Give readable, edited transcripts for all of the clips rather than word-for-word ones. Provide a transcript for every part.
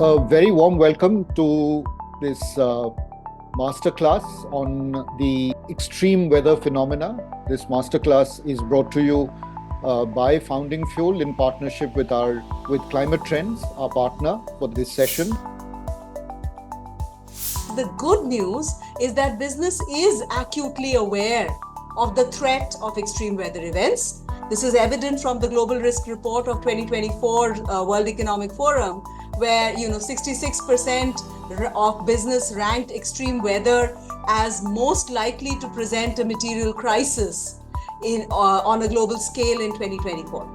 a very warm welcome to this masterclass on the extreme weather phenomena. This masterclass is brought to you by Founding Fuel in partnership with Climate Trends, our partner for this session. The good news is that business is acutely aware of the threat of extreme weather events. This is evident from the Global Risk Report of 2024 World Economic Forum, where 66% of business ranked extreme weather as most likely to present a material crisis on a global scale in 2024.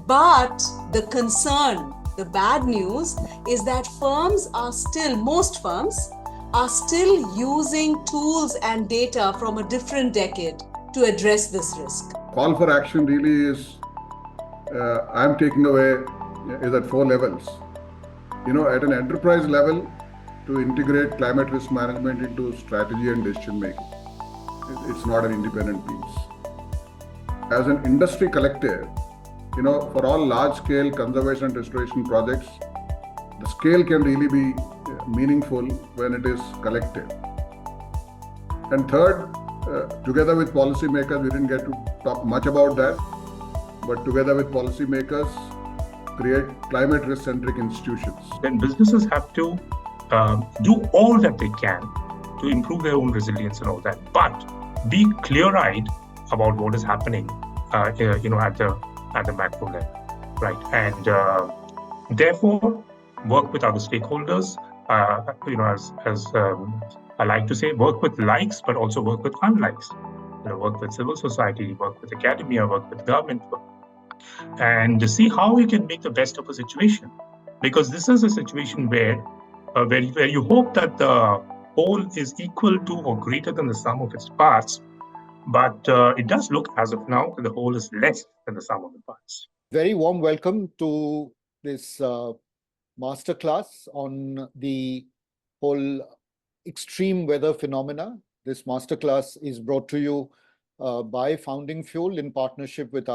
But the concern, the bad news, is that most firms are still using tools and data from a different decade to address this risk. Call for action really is, I'm taking away, is at 4 levels. At an enterprise level, to integrate climate risk management into strategy and decision making. It's not an independent piece. As an industry collective, for all large-scale conservation and restoration projects, the scale can really be meaningful when it is collective. And third, together with policymakers, we didn't get to talk much about that, but together with policymakers, create climate risk-centric institutions. Then businesses have to do all that they can to improve their own resilience and all that, but be clear-eyed about what is happening, at the macro level, right? And therefore, work with other stakeholders. As I like to say, work with likes, but also work with unlikes. Work with civil society, work with academia, work with government, and see how you can make the best of a situation. Because this is a situation where you hope that the whole is equal to or greater than the sum of its parts. But it does look as of now that the whole is less than the sum of the parts. Very warm welcome to this masterclass on the whole extreme weather phenomena. This masterclass is brought to you by Founding Fuel in partnership with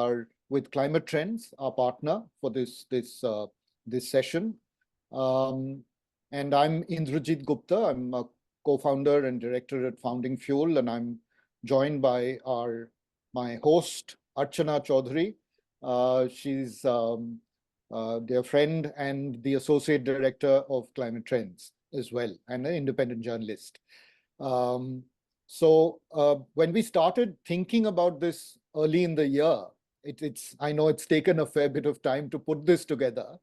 Climate Trends, our partner for this session. And I'm Indrajit Gupta. I'm a co-founder and director at Founding Fuel, and I'm joined by my host Archana Chaudhary. She's their friend and the associate director of Climate Trends as well, and an independent journalist. So when we started thinking about this early in the year, I know it's taken a fair bit of time to put this together.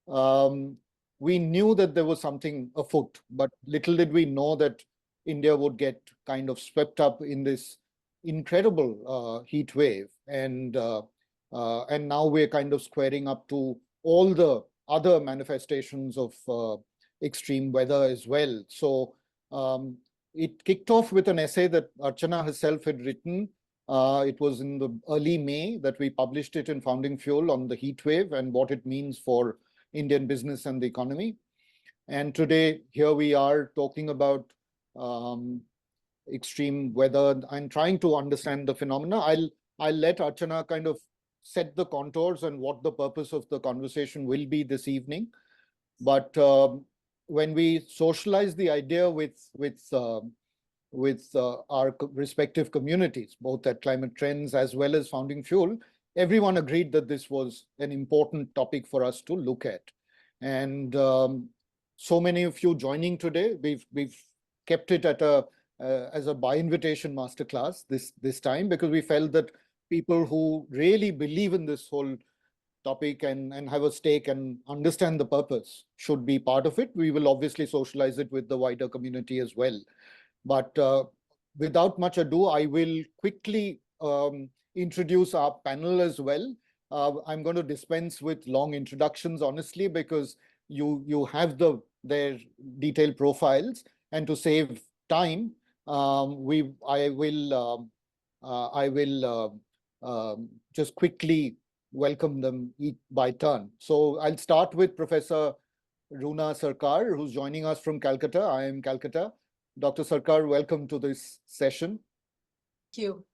We knew that there was something afoot, but little did we know that India would get kind of swept up in this incredible heat wave, and now we're kind of squaring up to all the other manifestations of extreme weather as well. So it kicked off with an essay that Archana herself had written. It was in the early May that we published it in Founding Fuel on the heat wave and what it means for Indian business and the economy. And today, here we are talking about extreme weather and trying to understand the phenomena. I'll let Archana kind of set the contours and what the purpose of the conversation will be this evening. But when we socialized the idea with our respective communities, both at Climate Trends as well as Founding Fuel, everyone agreed that this was an important topic for us to look at. And so many of you joining today, we've kept it at as a by invitation masterclass this time, because we felt that people who really believe in this whole topic and have a stake and understand the purpose should be part of it. We will obviously socialize it with the wider community as well. But without much ado, I will quickly introduce our panel as well. I'm going to dispense with long introductions, honestly, because you have their detailed profiles, and to save time, I will just quickly welcome them each by turn. So I'll start with Professor Roona Sarkar, who's joining us from Calcutta. I am Calcutta. Dr. Sarkar, welcome to this session. Thank you.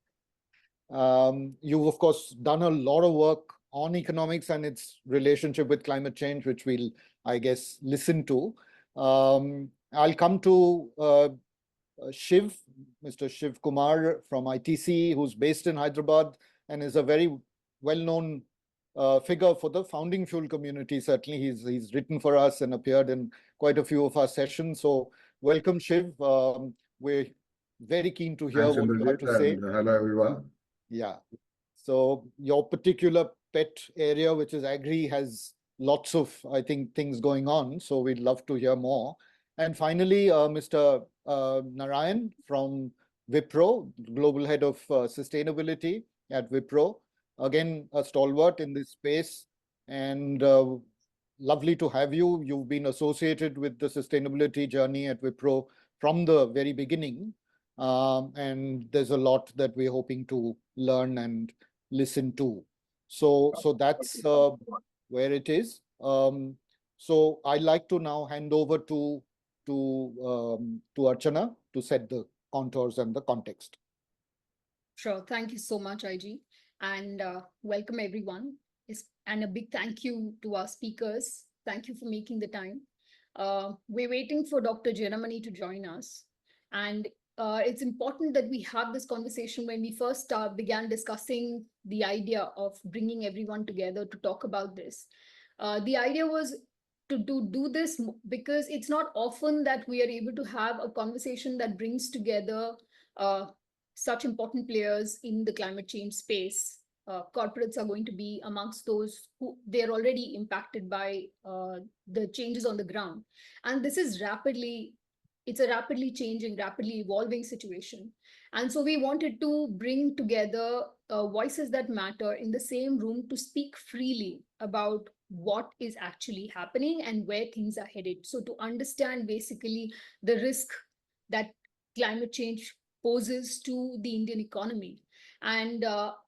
You've, of course, done a lot of work on economics and its relationship with climate change, which we'll, I guess, listen to. I'll come to Shiv, Mr. Shiv Kumar from ITC, who's based in Hyderabad and is a very well-known figure for the founding fuel community. Certainly, he's written for us and appeared in quite a few of our sessions. So welcome, Shiv. We're very keen to hear Thanks, what you have to say. and hello, everyone. Yeah. So your particular pet area, which is agri, has lots of, I think, things going on. So we'd love to hear more. And finally, Mr. Narayan from Wipro, Global Head of Sustainability at Wipro. Again, a stalwart in this space, and lovely to have you. You've been associated with the sustainability journey at Wipro from the very beginning. And there's a lot that we're hoping to learn and listen to. So that's where it is. So I'd like to now hand over to Archana to set the contours and the context. Sure. Thank you so much, IG. And welcome, everyone. And a big thank you to our speakers. Thank you for making the time. We're waiting for Dr. Janamani to join us. And it's important that we have this conversation. When we first began discussing the idea of bringing everyone together to talk about this. The idea was to do this because it's not often that we are able to have a conversation that brings together such important players in the climate change space. Corporates are going to be amongst those who they're already impacted by the changes on the ground. And this is it's a rapidly changing, rapidly evolving situation. And so we wanted to bring together voices that matter in the same room to speak freely about what is actually happening and where things are headed. So to understand basically the risk that climate change poses to the Indian economy. And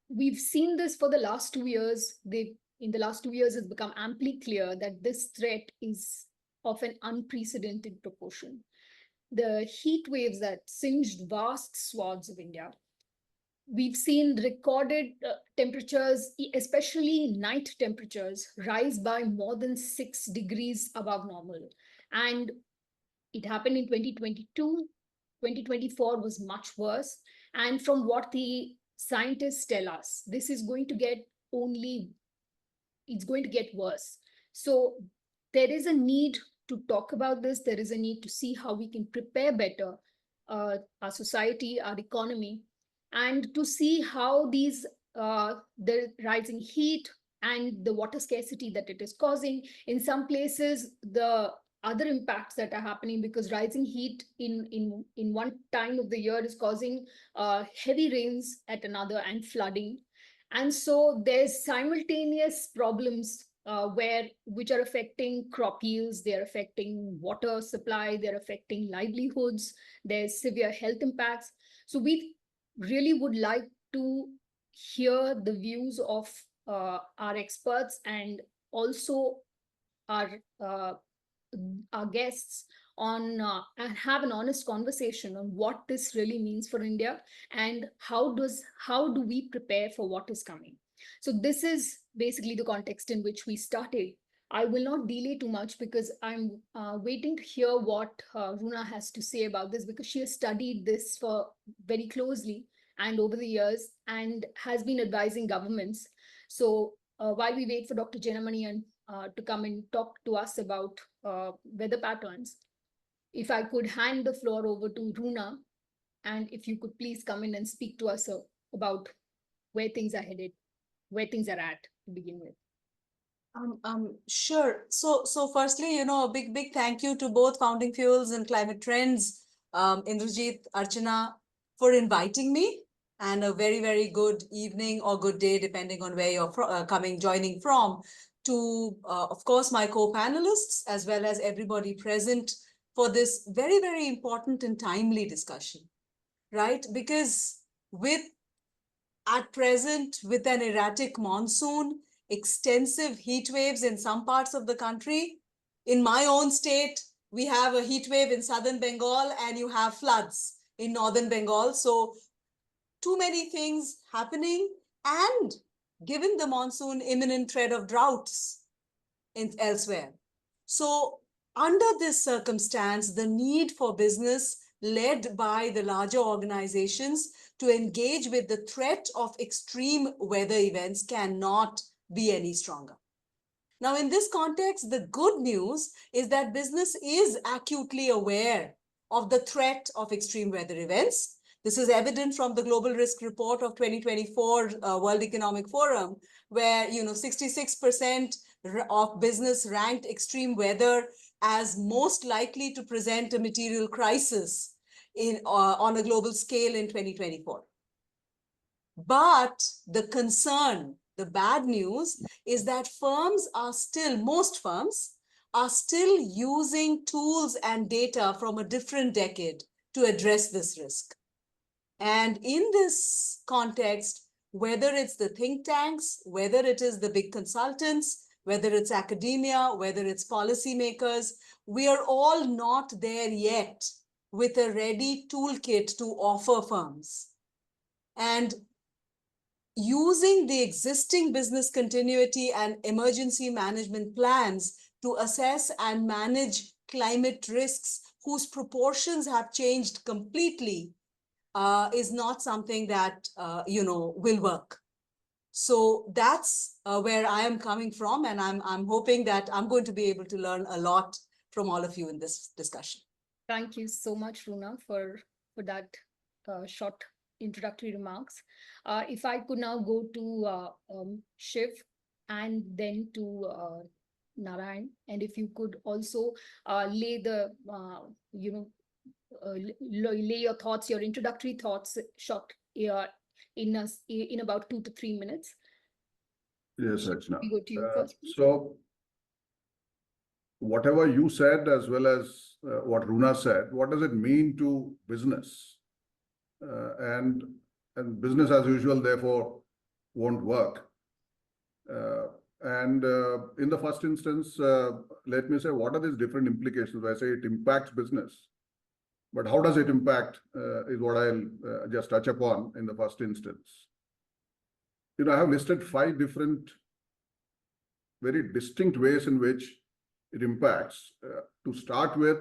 we've seen this for the last 2 years. In the last 2 years, it's become amply clear that this threat is of an unprecedented proportion. The heat waves that singed vast swaths of India. We've seen recorded temperatures, especially night temperatures, rise by more than 6 degrees above normal. And it happened in 2022. 2024 was much worse. And from what the scientists tell us, this is going to get it's going to get worse. So there is a need to talk about this. There is a need to see how we can prepare better our society, our economy, and to see how the rising heat and the water scarcity that it is causing. In some places, the other impacts that are happening, because rising heat in one time of the year is causing heavy rains at another and flooding. And so there's simultaneous problems which are affecting crop yields, they're affecting water supply, they're affecting livelihoods, there's severe health impacts. So we really would like to hear the views of our experts and also our guests on and have an honest conversation on what this really means for India and how do we prepare for what is coming. So this is basically the context in which we started. I will not delay too much because I'm waiting to hear what Runa has to say about this, because she has studied this for very closely and over the years and has been advising governments. So while we wait for Dr. Janamani and to come and talk to us about weather patterns, if I could hand the floor over to Runa, and if you could please come in and speak to us about where things are headed, where things are at to begin with. Sure. So firstly, a big thank you to both Founding Fuels and Climate Trends, Indrajit, Archana, for inviting me, and a very, very good evening or good day, depending on where you're joining from, to, of course, my co-panelists, as well as everybody present for this very, very important and timely discussion, right? Because at present, with an erratic monsoon, extensive heat waves in some parts of the country. In my own state, we have a heat wave in southern Bengal and you have floods in northern Bengal. So too many things happening, and given the monsoon imminent threat of droughts elsewhere. So under this circumstance, the need for business led by the larger organizations to engage with the threat of extreme weather events cannot be any stronger. Now, in this context, the good news is that business is acutely aware of the threat of extreme weather events. This is evident from the Global Risk Report of 2024 World Economic Forum, where 66% of business ranked extreme weather as most likely to present a material crisis on a global scale in 2024. But the concern, the bad news, is that most firms are still using tools and data from a different decade to address this risk. And in this context, whether it's the think tanks, whether it is the big consultants, whether it's academia, whether it's policymakers, we are all not there yet with a ready toolkit to offer firms. And using the existing business continuity and emergency management plans to assess and manage climate risks whose proportions have changed completely is not something that will work. So that's where I am coming from, and I'm hoping that I'm going to be able to learn a lot from all of you in this discussion. Thank you so much, Runa, for that short introductory remarks. If I could now go to Shiv and then to Narayan, and if you could also lay the lay your thoughts, your introductory thoughts, short in about 2 to 3 minutes. Yes, Archana. We go to you first. So whatever you said, as well as what Runa said, what does it mean to business? And business as usual, therefore, won't work. In the first instance, let me say, what are these different implications? I say it impacts business, but how does it impact is what I'll just touch upon in the first instance. I have listed 5 different, very distinct ways in which it impacts. To start with,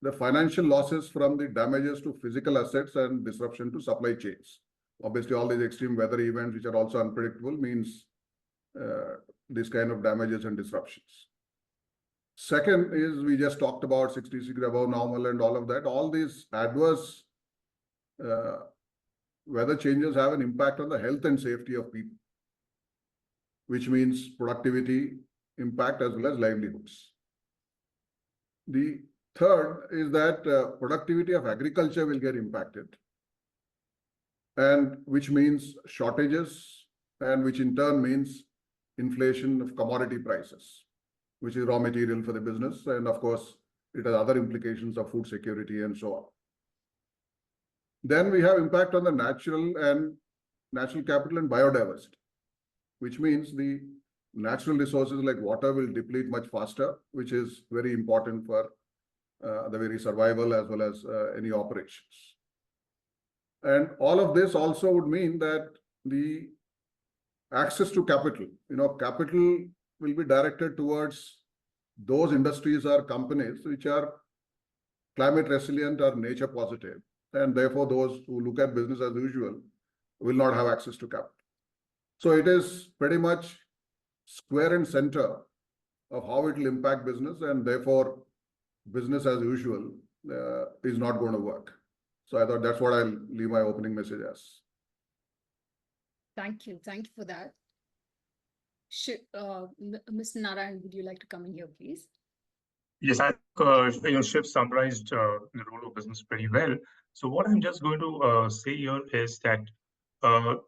the financial losses from the damages to physical assets and disruption to supply chains. Obviously, all these extreme weather events, which are also unpredictable, means this kind of damages and disruptions. Second is, we just talked about 66 above normal and all of that. All these adverse weather changes have an impact on the health and safety of people, which means productivity impact as well as livelihoods. The third is that productivity of agriculture will get impacted, and which means shortages, and which in turn means inflation of commodity prices, which is raw material for the business. And of course, it has other implications of food security and so on. Then we have impact on the natural capital and biodiversity, which means the natural resources like water will deplete much faster, which is very important for the very survival as well as any operations. And all of this also would mean that the access to capital, capital will be directed towards those industries or companies which are climate resilient or nature positive. And therefore, those who look at business as usual will not have access to capital. So it is pretty much square and center of how it will impact business, and therefore business as usual is not going to work. So I thought that's what I'll leave my opening message as. Thank you for that. Mr. Narayan, would you like to come in here, please? Yes, I think Shiv summarized the role of business pretty well. So what I'm just going to say here is that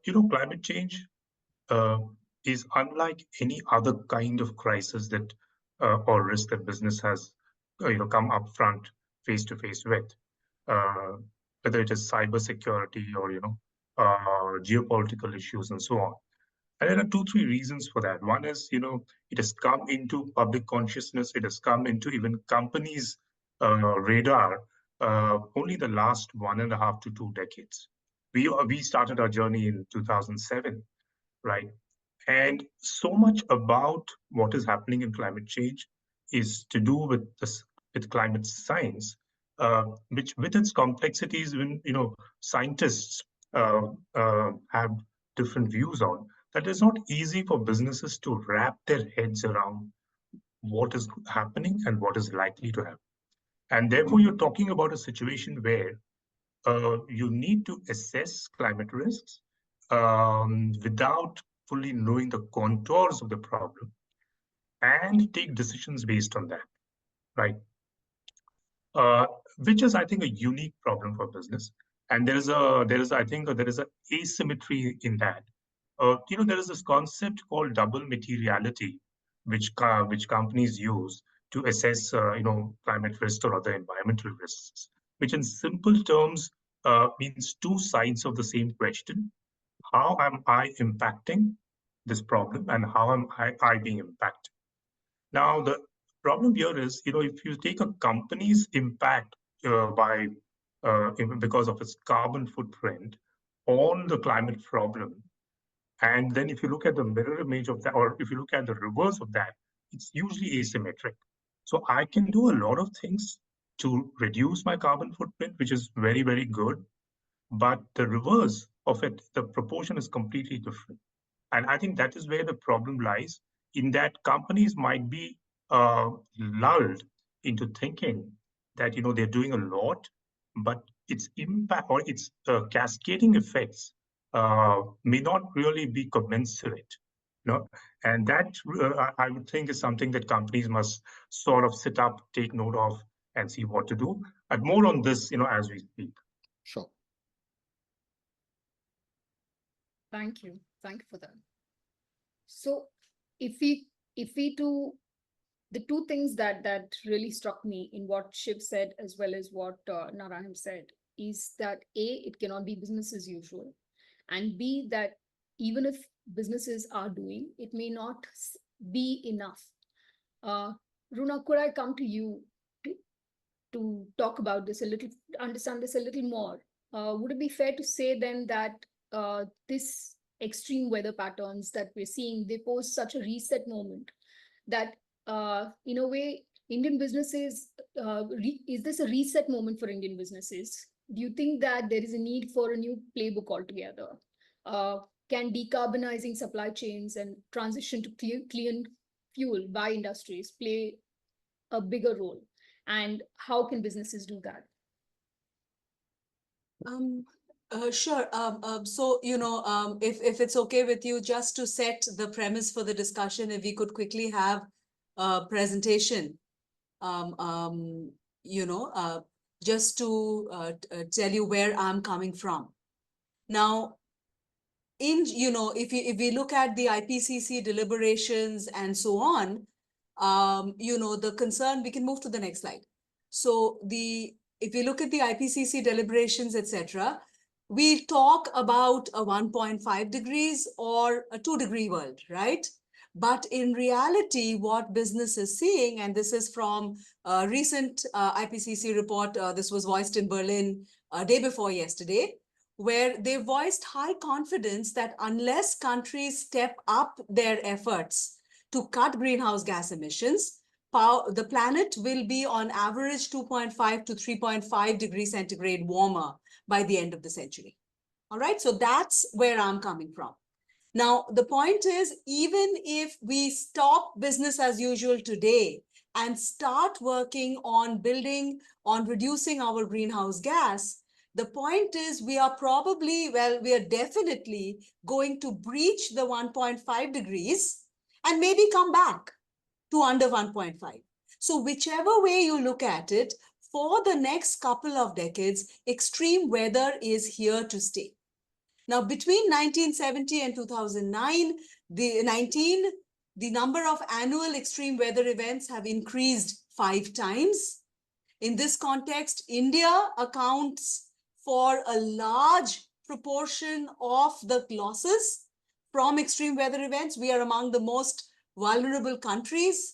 climate change is unlike any other kind of crisis that or risk that business has come up front face to face with, whether it is cybersecurity or geopolitical issues and so on. And there are 2-3 reasons for that. One is, it has come into public consciousness. It has come into even companies' radar only the last 1.5 to 2 decades. we started our journey in 2007, right? And so much about what is happening in climate change is to do with this, with climate science, which with its complexities, when scientists have different views on, that is not easy for businesses to wrap their heads around what is happening and what is likely to happen. And therefore, you're talking about a situation where you need to assess climate risks without fully knowing the contours of the problem and take decisions based on that, right? Uh, which is, I think, a unique problem for business. And I think, there is a asymmetry in that. There is this concept called double materiality, which companies use to assess, climate risks or other environmental risks, which in simple terms means two sides of the same question. How am I impacting this problem, and how am I being impacted? Now, the problem here is, if you take a company's impact because of its carbon footprint on the climate problem, and then if you look at the mirror image of that, or if you look at the reverse of that, it's usually asymmetric. So I can do a lot of things to reduce my carbon footprint, which is very, very good. But the reverse of it, the proportion is completely different. And I think that is where the problem lies, in that companies might be lulled into thinking that they're doing a lot, but its impact or its cascading effects may not really be commensurate. And that I would think is something that companies must sort of sit up, take note of, and see what to do. And more on this, as we speak. Sure. Thank you. Thank you for that. So if we do the two things that really struck me in what Shiv said as well as what Narayan said is that A, it cannot be business as usual, and B, that even if businesses are doing, it may not be enough. Runa, could I come to you to talk about this a little, understand this a little more? Would it be fair to say then that this extreme weather patterns that we're seeing, they pose such a reset moment that in a way, Indian businesses, is this a reset moment for Indian businesses? Do you think that there is a need for a new playbook altogether? Can decarbonizing supply chains and transition to clean fuel by industries play a bigger role? And how can businesses do that? Sure. So, if it's okay with you, just to set the premise for the discussion, if we could quickly have a presentation, just to tell you where I'm coming from. Now, if we look at the IPCC deliberations and so on, the concern, we can move to the next slide. So if we look at the IPCC deliberations, etc., we talk about a 1.5 degrees or a 2-degree world, right? But in reality, what business is seeing, and this is from a recent IPCC report, this was voiced in Berlin day before yesterday, where they voiced high confidence that unless countries step up their efforts to cut greenhouse gas emissions, the planet will be on average 2.5 to 3.5 degrees centigrade warmer by the end of the century. All right, so that's where I'm coming from. Now, the point is, even if we stop business as usual today and start working on reducing our greenhouse gas, the point is we are definitely going to breach the 1.5 degrees and maybe come back to under 1.5. So whichever way you look at it, for the next couple of decades, extreme weather is here to stay. Now, between 1970 and 2009, the number of annual extreme weather events have increased 5 times. In this context, India accounts for a large proportion of the losses from extreme weather events. We are among the most vulnerable countries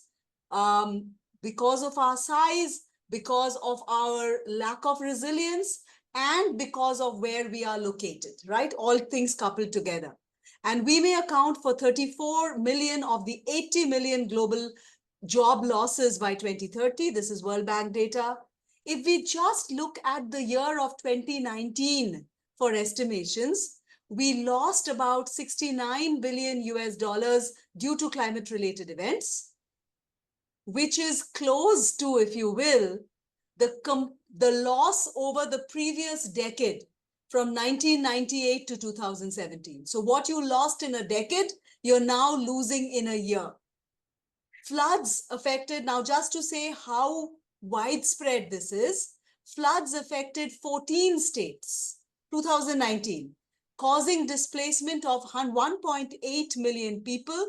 because of our size, because of our lack of resilience, and because of where we are located, right? All things coupled together. And we may account for 34 million of the 80 million global job losses by 2030. This is World Bank data. If we just look at the year of 2019 for estimations, we lost about 69 billion US dollars due to climate related events, which is close to, if you will, the loss over the previous decade from 1998 to 2017. So what you lost in a decade, you're now losing in a year. Floods affected, now just to say how widespread this is, floods affected 14 states, 2019, causing displacement of 1.8 million people,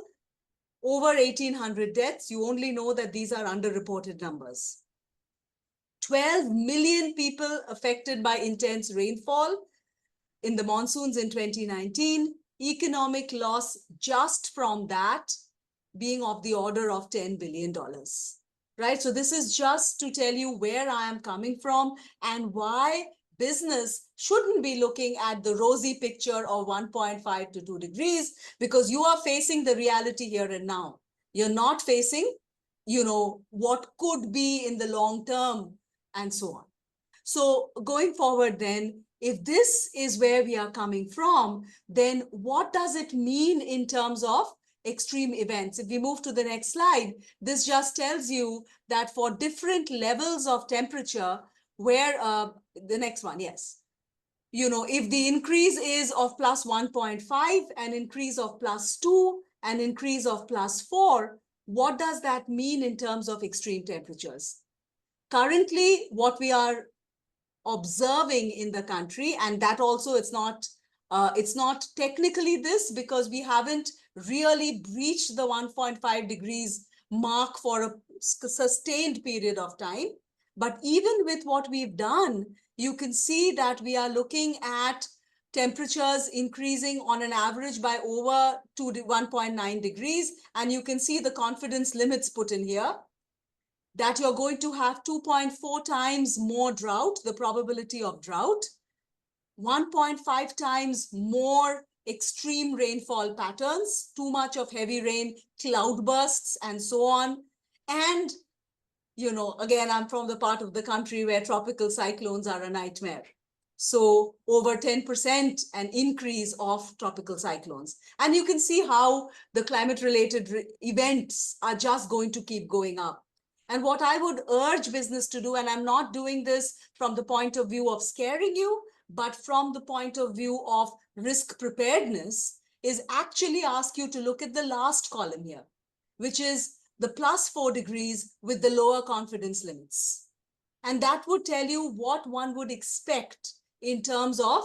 over 1,800 deaths. You only know that these are underreported numbers. 12 million people affected by intense rainfall in the monsoons in 2019. Economic loss just from that being of the order of $10 billion, right? So this is just to tell you where I am coming from and why business shouldn't be looking at the rosy picture of 1.5 to 2 degrees, because you are facing the reality here and now. You're not facing, what could be in the long term and so on. So going forward then, if this is where we are coming from, then what does it mean in terms of extreme events? If we move to the next slide, this just tells you that for different levels of temperature, where the next one, yes. If the increase is of plus 1.5, an increase of plus 2, an increase of plus 4, what does that mean in terms of extreme temperatures? Currently, what we are observing in the country, and that also it's not technically this, because we haven't really breached the 1.5 degrees mark for a sustained period of time. But even with what we've done, you can see that we are looking at temperatures increasing on an average by over 1.9 degrees. And you can see the confidence limits put in here, that you're going to have 2.4 times more drought, the probability of drought, 1.5 times more extreme rainfall patterns, too much of heavy rain, cloudbursts, and so on. And, again, I'm from the part of the country where tropical cyclones are a nightmare. So over 10% an increase of tropical cyclones. And you can see how the climate-related events are just going to keep going up. And what I would urge business to do, and I'm not doing this from the point of view of scaring you, but from the point of view of risk preparedness, is actually ask you to look at the last column here, which is the plus 4 degrees with the lower confidence limits. And that would tell you what one would expect in terms of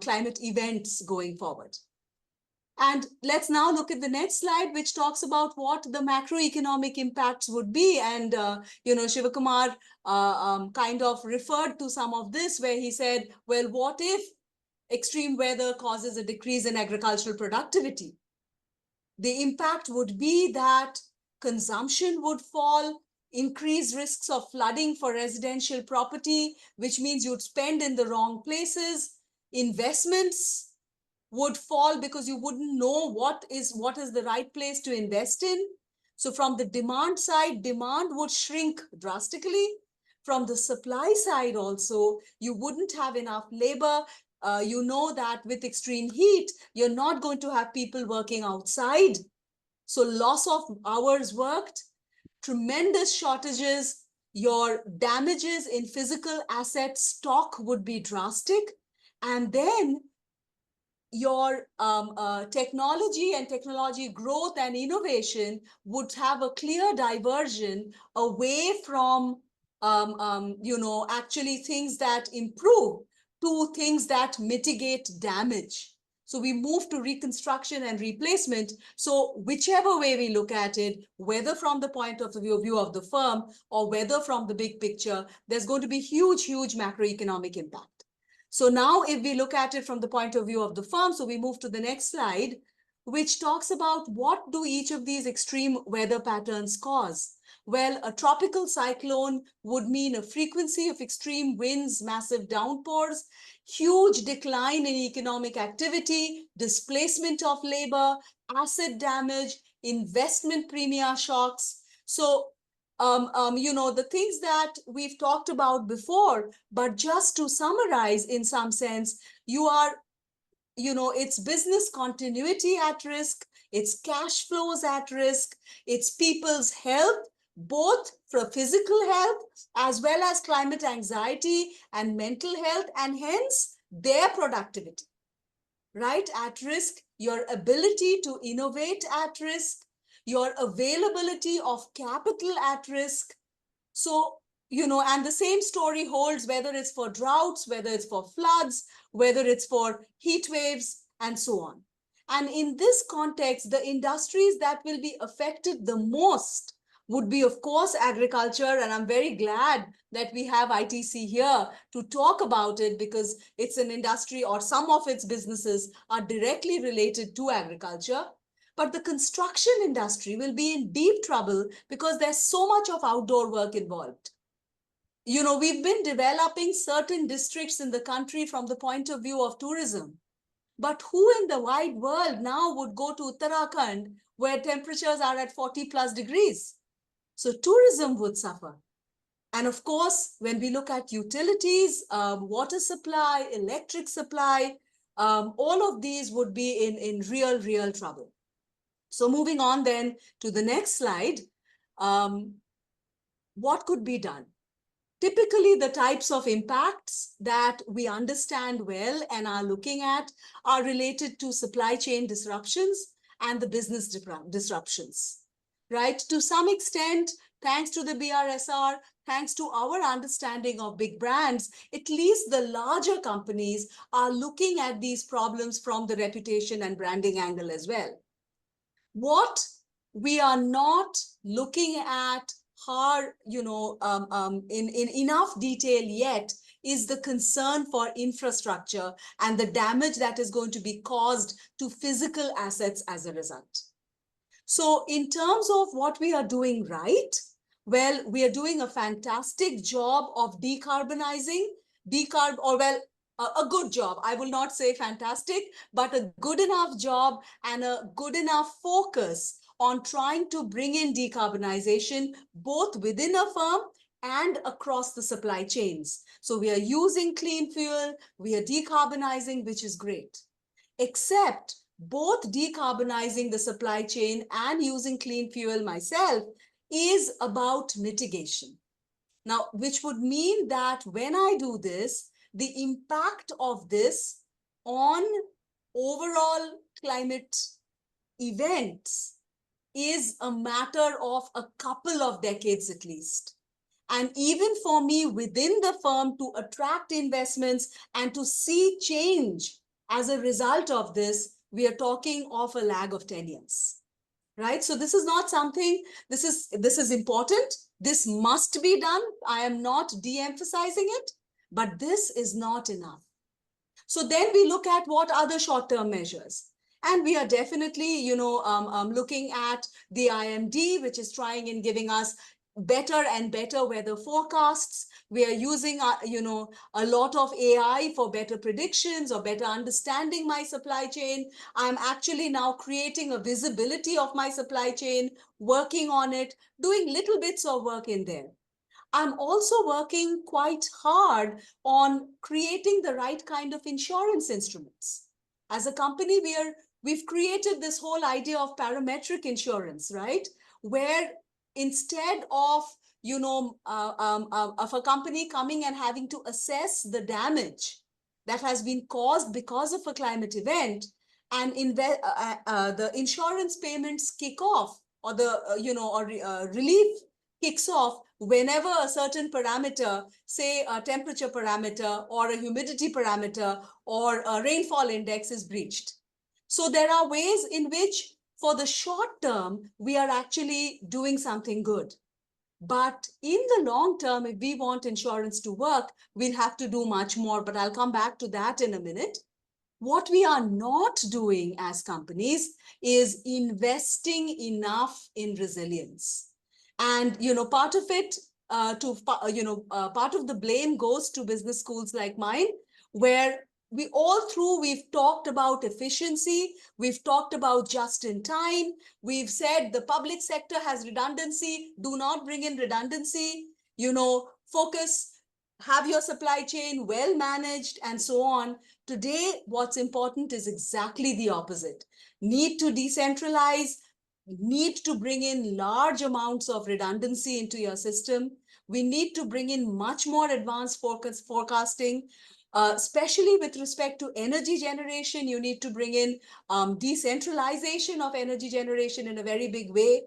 climate events going forward. And let's now look at the next slide, which talks about what the macroeconomic impacts would be. And, Shivakumar kind of referred to some of this, where he said, well, what if extreme weather causes a decrease in agricultural productivity? The impact would be that consumption would fall, increased risks of flooding for residential property, which means you'd spend in the wrong places, investments would fall because you wouldn't know what is the right place to invest in. So from the demand side, demand would shrink drastically. From the supply side also, you wouldn't have enough labor. You know that with extreme heat, you're not going to have people working outside. So loss of hours worked, tremendous shortages, your damages in physical asset stock would be drastic. And then your technology and technology growth and innovation would have a clear diversion away from, actually things that improve to things that mitigate damage. So we move to reconstruction and replacement. So whichever way we look at it, whether from the point of view of the firm or whether from the big picture, there's going to be huge, huge macroeconomic impact. So now if we look at it from the point of view of the firm, so we move to the next slide, which talks about what do each of these extreme weather patterns cause. Well, a tropical cyclone would mean a frequency of extreme winds, massive downpours, huge decline in economic activity, displacement of labor, asset damage, investment premia shocks. So, the things that we've talked about before, but just to summarize in some sense, it's business continuity at risk, it's cash flows at risk, it's people's health, both for physical health as well as climate anxiety and mental health, and hence their productivity, right? At risk, your ability to innovate at risk, your availability of capital at risk. So, and the same story holds whether it's for droughts, whether it's for floods, whether it's for heat waves, and so on. And in this context, the industries that will be affected the most would be, of course, agriculture. And I'm very glad that we have ITC here to talk about it, because it's an industry, or some of its businesses are directly related to agriculture. But the construction industry will be in deep trouble because there's so much of outdoor work involved. We've been developing certain districts in the country from the point of view of tourism. But who in the wide world now would go to Uttarakhand where temperatures are at 40 plus degrees? So tourism would suffer. And of course, when we look at utilities, water supply, electric supply, all of these would be in real trouble. So moving on then to the next slide, what could be done? Typically, the types of impacts that we understand well and are looking at are related to supply chain disruptions and the business disruptions, right? To some extent, thanks to the BRSR, thanks to our understanding of big brands, at least the larger companies are looking at these problems from the reputation and branding angle as well. What we are not looking at hard, in enough detail yet is the concern for infrastructure and the damage that is going to be caused to physical assets as a result. So in terms of what we are doing right, well, we are doing a fantastic job of decarbonizing, a good job. I will not say fantastic, but a good enough job and a good enough focus on trying to bring in decarbonization, both within a firm and across the supply chains. So we are using clean fuel, we are decarbonizing, which is great. Except both decarbonizing the supply chain and using clean fuel myself is about mitigation. Now, which would mean that when I do this, the impact of this on overall climate events is a matter of a couple of decades at least. And even for me within the firm to attract investments and to see change as a result of this, we are talking of a lag of 10 years, right? So this is not something, this is important. This must be done. I am not de-emphasizing it, but this is not enough. So then we look at what other short-term measures. And we are definitely, looking at the IMD, which is trying and giving us better and better weather forecasts. We are using, a lot of AI for better predictions or better understanding my supply chain. I'm actually now creating a visibility of my supply chain, working on it, doing little bits of work in there. I'm also working quite hard on creating the right kind of insurance instruments. As a company, we've created this whole idea of parametric insurance, right? Where instead of, of a company coming and having to assess the damage that has been caused because of a climate event, and the insurance payments kick off, or the relief kicks off whenever a certain parameter, say a temperature parameter or a humidity parameter or a rainfall index, is breached. So there are ways in which for the short term, we are actually doing something good. But in the long term, if we want insurance to work, we'll have to do much more. But I'll come back to that in a minute. What we are not doing as companies is investing enough in resilience. And, part of it, part of the blame goes to business schools like mine, where we've talked about efficiency, we've talked about just in time, we've said the public sector has redundancy, do not bring in redundancy, focus, have your supply chain well managed, and so on. Today, what's important is exactly the opposite. Need to decentralize, need to bring in large amounts of redundancy into your system. We need to bring in much more advanced forecasting, especially with respect to energy generation. You need to bring in decentralization of energy generation in a very big way.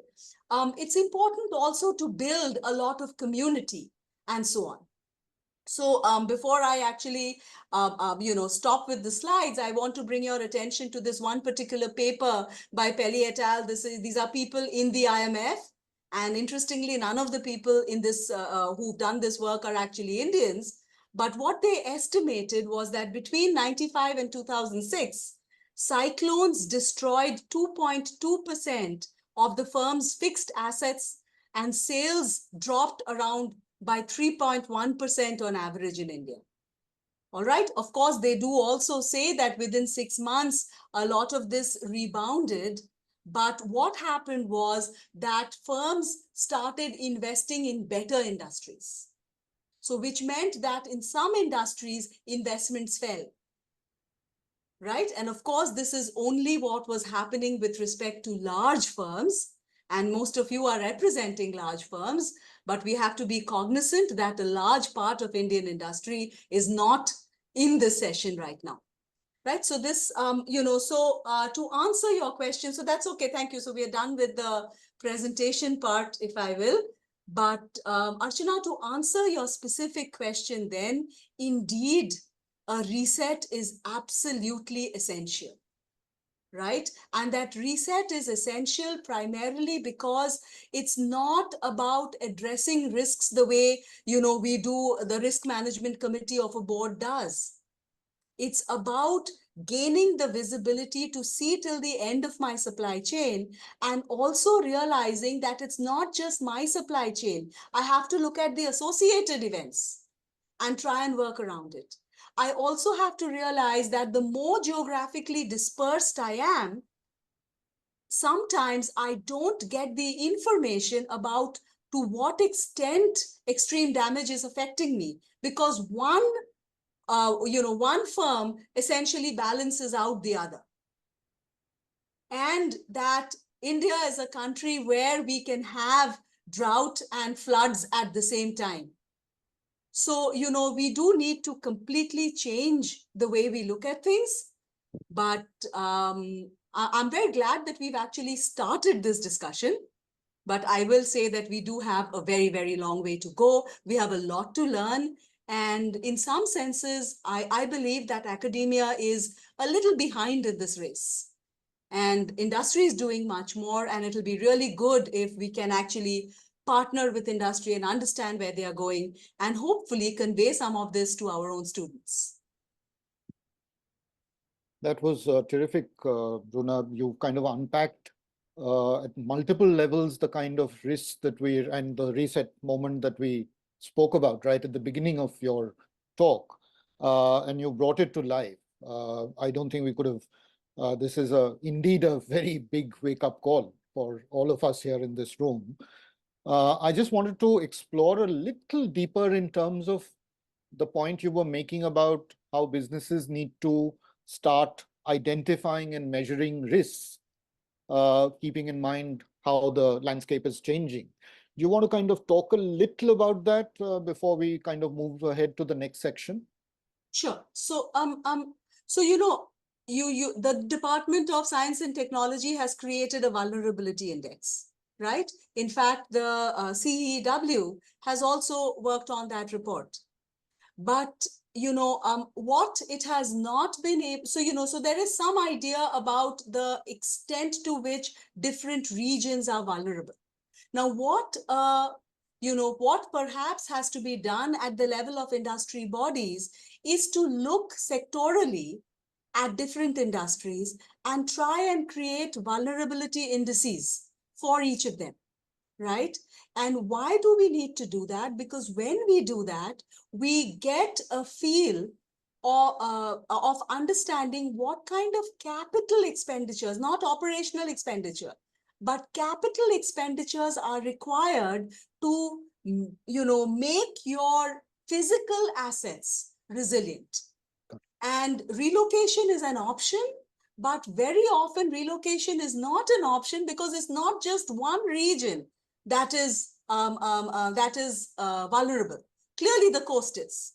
It's important also to build a lot of community and so on. So before I actually, stop with the slides, I want to bring your attention to this one particular paper by Pelly et al. These are people in the IMF. And interestingly, none of the people in this who've done this work are actually Indians. But what they estimated was that between 95 and 2006, cyclones destroyed 2.2% of the firm's fixed assets, and sales dropped around by 3.1% on average in India. All right. Of course, they do also say that within 6 months, a lot of this rebounded. But what happened was that firms started investing in better industries. So which meant that in some industries, investments fell. Right. And of course, this is only what was happening with respect to large firms. And most of you are representing large firms. But we have to be cognizant that a large part of Indian industry is not in this session right now. Right. So this, to answer your question, so that's okay. Thank you. So we are done with the presentation part, if I will. But Archana, to answer your specific question then, indeed, a reset is absolutely essential. Right? And that reset is essential primarily because it's not about addressing risks the way, we do, the risk management committee of a board does. It's about gaining the visibility to see till the end of my supply chain, and also realizing that it's not just my supply chain. I have to look at the associated events and try and work around it. I also have to realize that the more geographically dispersed I am, sometimes I don't get the information about to what extent extreme damage is affecting me, because one firm essentially balances out the other. And that India is a country where we can have drought and floods at the same time. So, we do need to completely change the way we look at things. But I'm very glad that we've actually started this discussion. But I will say that we do have a very, very long way to go. We have a lot to learn. And in some senses, I believe that academia is a little behind in this race. And industry is doing much more. And it'll be really good if we can actually partner with industry and understand where they are going, and hopefully convey some of this to our own students. That was terrific, Bruna. You kind of unpacked at multiple levels the kind of risks that and the reset moment that we spoke about right at the beginning of your talk, and you brought it to life. I don't think we could have, this is indeed a very big wake-up call for all of us here in this room. I just wanted to explore a little deeper in terms of the point you were making about how businesses need to start identifying and measuring risks, keeping in mind how the landscape is changing. Do you want to kind of talk a little about that before we kind of move ahead to the next section? Sure. So, the Department of Science and Technology has created a vulnerability index, right? In fact, the CEW has also worked on that report. But, what it has not been able, so there is some idea about the extent to which different regions are vulnerable. Now, what perhaps has to be done at the level of industry bodies is to look sectorally at different industries and try and create vulnerability indices for each of them, right? And why do we need to do that? Because when we do that, we get a feel of understanding what kind of capital expenditures, not operational expenditure, but capital expenditures are required to, make your physical assets resilient. And relocation is an option, but very often relocation is not an option because it's not just one region that is vulnerable. Clearly, the coast is.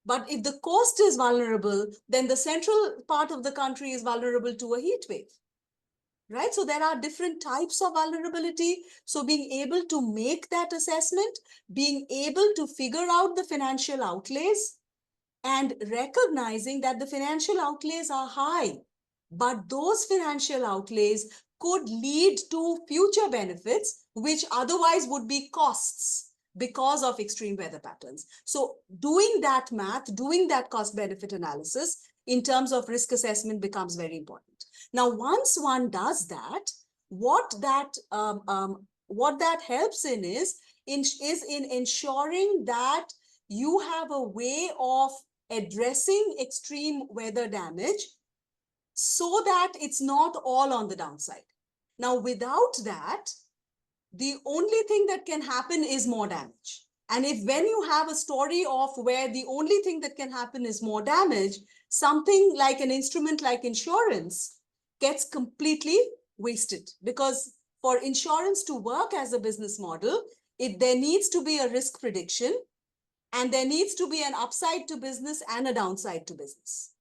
But if the coast is vulnerable, then the central part of the country is vulnerable to a heat wave, right? So there are different types of vulnerability. So being able to make that assessment, being able to figure out the financial outlays, and recognizing that the financial outlays are high, but those financial outlays could lead to future benefits, which otherwise would be costs because of extreme weather patterns. So doing that math, doing that cost benefit analysis in terms of risk assessment becomes very important. Now, once one does that, what that helps in is in ensuring that you have a way of addressing extreme weather damage so that it's not all on the downside. Now, without that, the only thing that can happen is more damage. And if when you have a story of where the only thing that can happen is more damage, something like an instrument like insurance gets completely wasted. Because for insurance to work as a business model, there needs to be a risk prediction, and there needs to be an upside to business and a downside to business.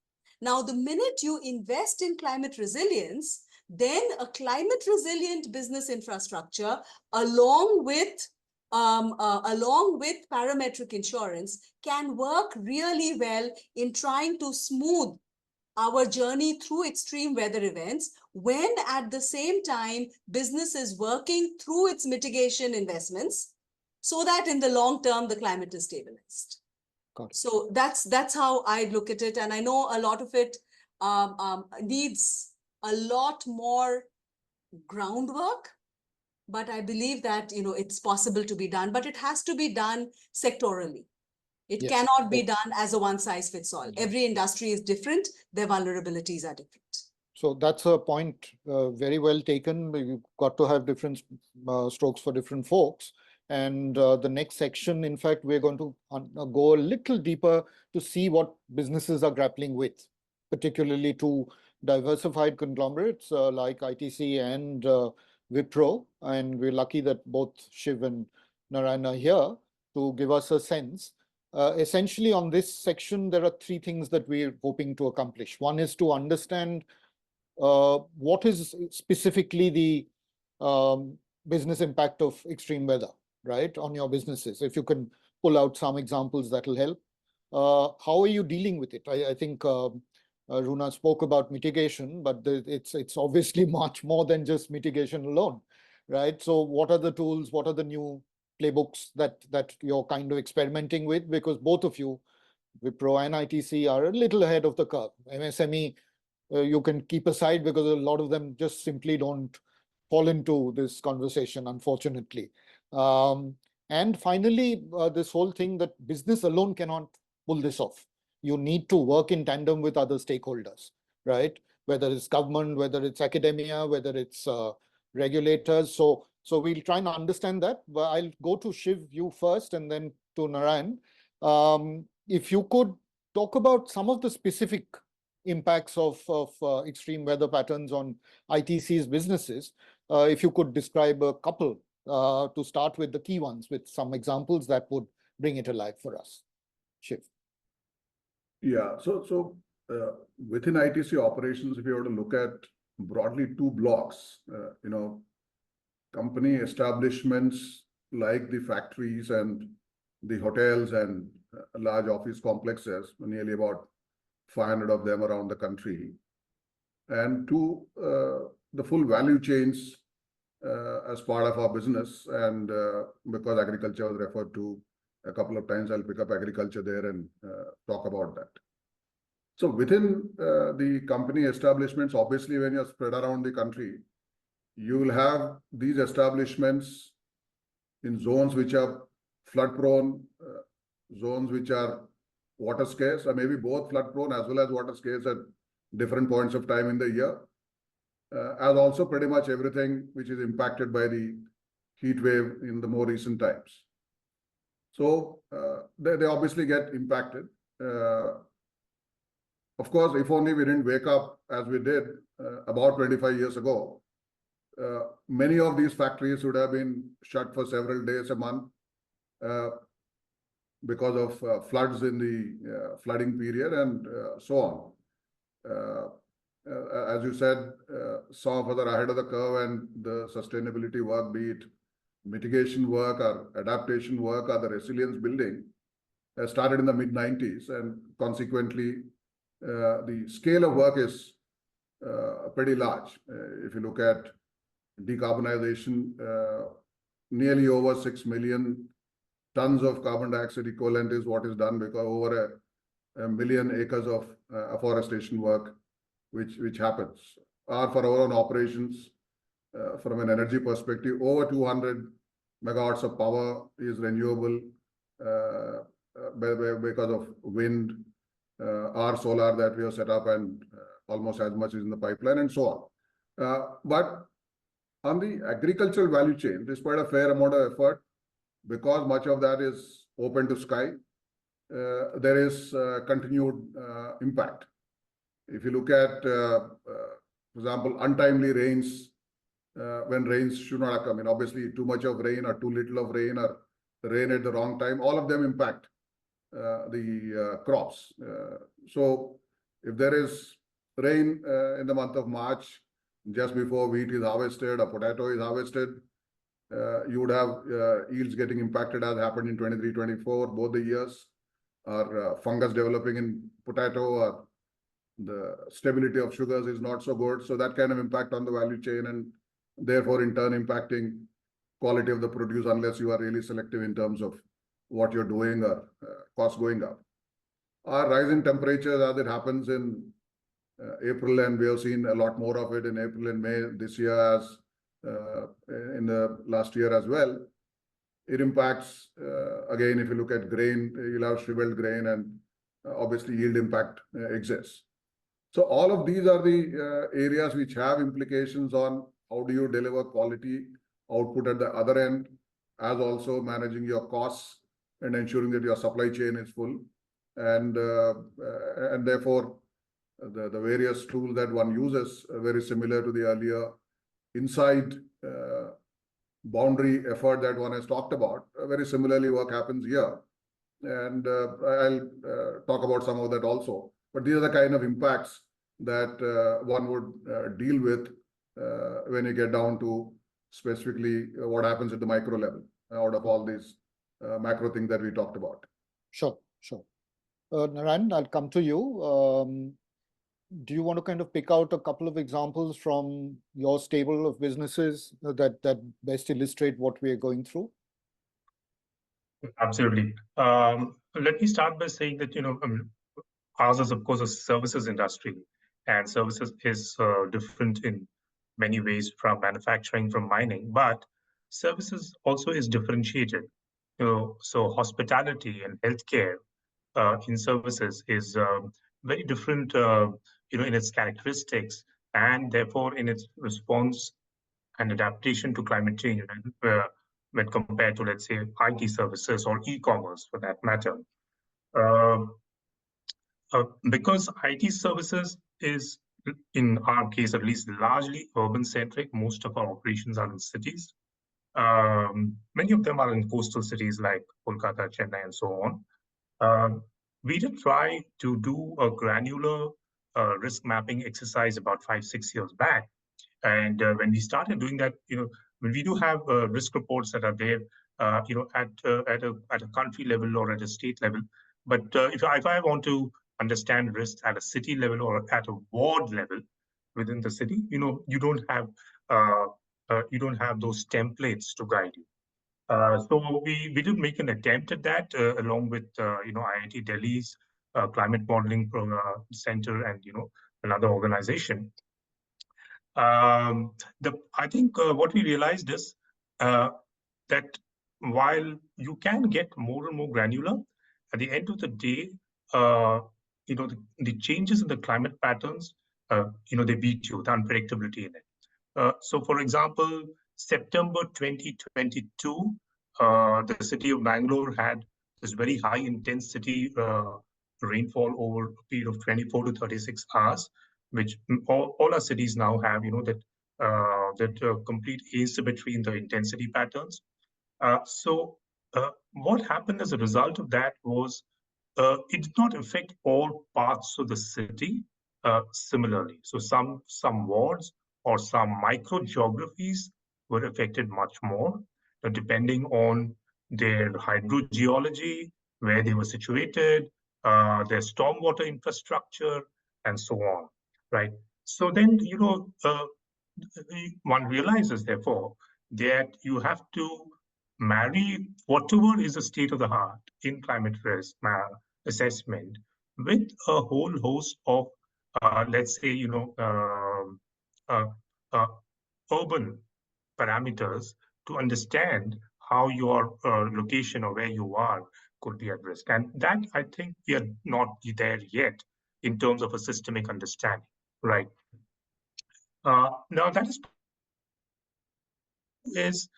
Now, the minute you invest in climate resilience, then a climate resilient business infrastructure, along with parametric insurance, can work really well in trying to smooth our journey through extreme weather events, when at the same time business is working through its mitigation investments, so that in the long term, the climate is stabilized. Got it. So that's how I look at it. And I know a lot of it needs a lot more groundwork, but I believe that, it's possible to be done, but it has to be done sectorally. It Yes. cannot be done as a one size fits all. Every industry is different. Their vulnerabilities are different. So that's a point very well taken. You've got to have different strokes for different folks. And the next section, in fact, we're going to go a little deeper to see what businesses are grappling with, particularly to diversified conglomerates like ITC and Wipro. And we're lucky that both Shiv and Narayan are here to give us a sense. Essentially, on this section, there are three things that we're hoping to accomplish. One is to understand what is specifically the business impact of extreme weather, right, on your businesses. If you can pull out some examples, that will help. How are you dealing with it? I think Runa spoke about mitigation, but it's obviously much more than just mitigation alone, right? So what are the tools? What are the new playbooks that you're kind of experimenting with? Because both of you, Wipro and ITC, are a little ahead of the curve. MSME, you can keep aside because a lot of them just simply don't fall into this conversation, unfortunately. And finally, this whole thing that business alone cannot pull this off. You need to work in tandem with other stakeholders, right? Whether it's government, whether it's academia, whether it's regulators. So we'll try and understand that. But I'll go to Shiv, you first, and then to Narayan. If you could talk about some of the specific impacts of extreme weather patterns on ITC's businesses. If you could describe a couple to start with, the key ones, with some examples that would bring it alive for us. Shiv. Yeah, so within ITC operations, if you were to look at broadly two blocks, company establishments like the factories and the hotels and large office complexes, nearly about 500 of them around the country, and two, the full value chains as part of our business. And because agriculture was referred to a couple of times, I'll pick up agriculture there and talk about that. So within the company establishments, obviously, when you're spread around the country, you will have these establishments in zones which are flood prone, zones which are water scarce, or maybe both flood prone as well as water scarce at different points of time in the year, as also pretty much everything which is impacted by the heat wave in the more recent times. So they obviously get impacted. Of course, if only we didn't wake up as we did about 25 years ago, many of these factories would have been shut for several days, a month, because of floods in the flooding period and so on. As you said, some further ahead of the curve, and the sustainability work, be it mitigation work or adaptation work or the resilience building, started in the mid-90s, and consequently, the scale of work is pretty large. If you look at decarbonization, nearly over 6 million tons of carbon dioxide equivalent is what is done, because over a million acres of afforestation work which happens. Or for our own operations, from an energy perspective, over 200 megawatts of power is renewable because of wind, or solar that we have set up, and almost as much is in the pipeline, and so on. But on the agricultural value chain, despite a fair amount of effort, because much of that is open to sky, there is continued impact. If you look at, for example, untimely rains, when rains should not have come in, obviously too much of rain or too little of rain, or rain at the wrong time, all of them impact the crops. So if there is rain in the month of March, just before wheat is harvested or potato is harvested, you would have yields getting impacted, as happened in 23-24, both the years, or fungus developing in potato, or the stability of sugars is not so good. So that kind of impact on the value chain, and therefore in turn impacting quality of the produce, unless you are really selective in terms of what you're doing, or costs going up. Or rising temperatures, as it happens in April, and we have seen a lot more of it in April and May this year, as in the last year as well. It impacts, again, if you look at grain, you'll have shriveled grain, and obviously yield impact exists. So all of these are the areas which have implications on how do you deliver quality output at the other end, as also managing your costs and ensuring that your supply chain is full. And therefore, the various tools that one uses are very similar to the earlier inside boundary effort that one has talked about. Very similarly, work happens here. And I'll talk about some of that also. But these are the kind of impacts that one would deal with when you get down to specifically what happens at the micro level out of all these macro things that we talked about. Sure. Narayan, I'll come to you. Do you want to kind of pick out a couple of examples from your stable of businesses that best illustrate what we are going through? Absolutely. Let me start by saying that, ours is, of course, a services industry, and services is different in many ways from manufacturing, from mining, but services also is differentiated. So hospitality and healthcare in services is very different, in its characteristics, and therefore in its response and adaptation to climate change, when compared to, let's say, IT services or e-commerce, for that matter. Because IT services is, in our case at least, largely urban-centric. Most of our operations are in cities. Many of them are in coastal cities like Kolkata, Chennai, and so on. We did try to do a granular risk mapping exercise about 5-6 years back. And when we started doing that, when we do have risk reports that are there, at a country level or at a state level. But if I want to understand risks at a city level or at a ward level within the city, you don't have those templates to guide you. So we did make an attempt at that, along with IIT Delhi's Climate Modeling Center and another organization. I think what we realized is that while you can get more and more granular, at the end of the day, the changes in the climate patterns, they beat you, the unpredictability in it. So, for example, September 2022, the city of Bangalore had this very high intensity rainfall over a period of 24 to 36 hours, which all our cities now have, that complete asymmetry in the intensity patterns. So what happened as a result of that was it did not affect all parts of the city similarly. So some wards or some micro geographies were affected much more, depending on their hydrogeology, where they were situated, their stormwater infrastructure, and so on, right? So then, one realizes, therefore, that you have to marry whatever is the state of the art in climate risk assessment with a whole host of, let's say, uh, uh, urban parameters to understand how your location or where you are could be at risk. And that, I think, we are not there yet in terms of a systemic understanding, right? Now, that is,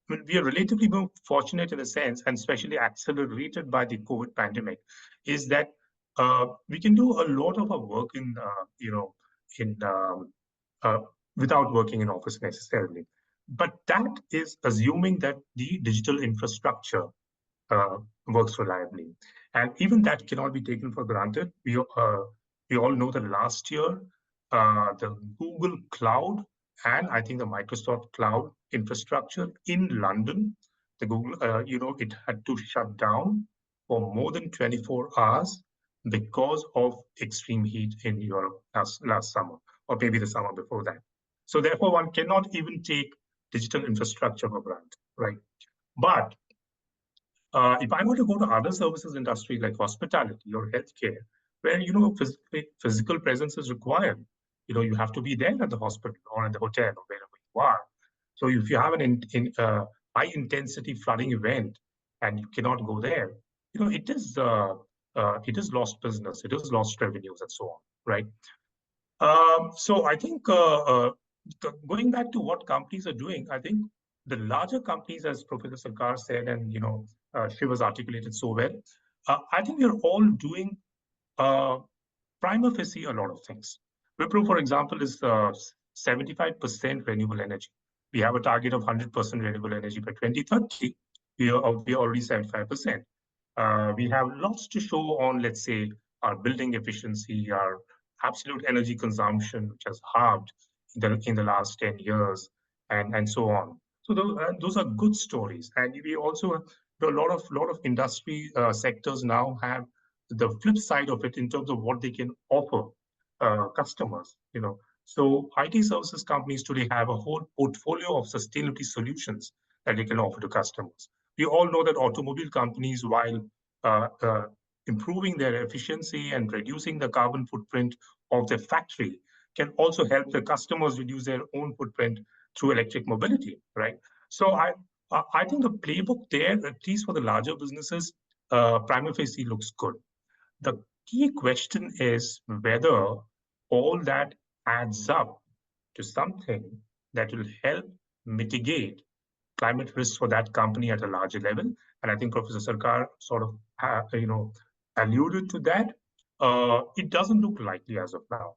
we are relatively more fortunate in a sense, and especially accelerated by the COVID pandemic, is that we can do a lot of our work in uh, without working in office necessarily. But that is assuming that the digital infrastructure uh, works reliably. And even that cannot be taken for granted. We all know that last year, the Google Cloud and I think the Microsoft Cloud infrastructure in London, the Google, it had to shut down for more than 24 hours because of extreme heat in Europe last summer, or maybe the summer before that. So therefore, one cannot even take digital infrastructure for granted, right? But if I were to go to other services industry like hospitality or healthcare, where physical presence is required, you have to be there at the hospital or at the hotel or wherever you are. So if you have an high intensity flooding event and you cannot go there, it is lost business, it is lost revenues and so on, right? So I think going back to what companies are doing, I think the larger companies, as Professor Sarkar said, and she was articulated so well, I think we are all doing prima facie a lot of things. Wipro, for example, is 75% renewable energy. We have a target of 100% renewable energy by 2030. We are already 75%. We have lots to show on, let's say, our building efficiency, our absolute energy consumption, which has halved in the last 10 years, and so on. So those are good stories. And we also, a lot of industry sectors now have the flip side of it in terms of what they can offer customers. So IT services companies today have a whole portfolio of sustainability solutions that they can offer to customers. We all know that automobile companies, while uh, uh, improving their efficiency and reducing the carbon footprint of their factory, can also help the customers reduce their own footprint through electric mobility, right? So I think the playbook there, at least for the larger businesses, prima facie looks good. The key question is whether all that adds up to something that will help mitigate climate risks for that company at a larger level. And I think Professor Sarkar sort of, alluded to that. It doesn't look likely as of now.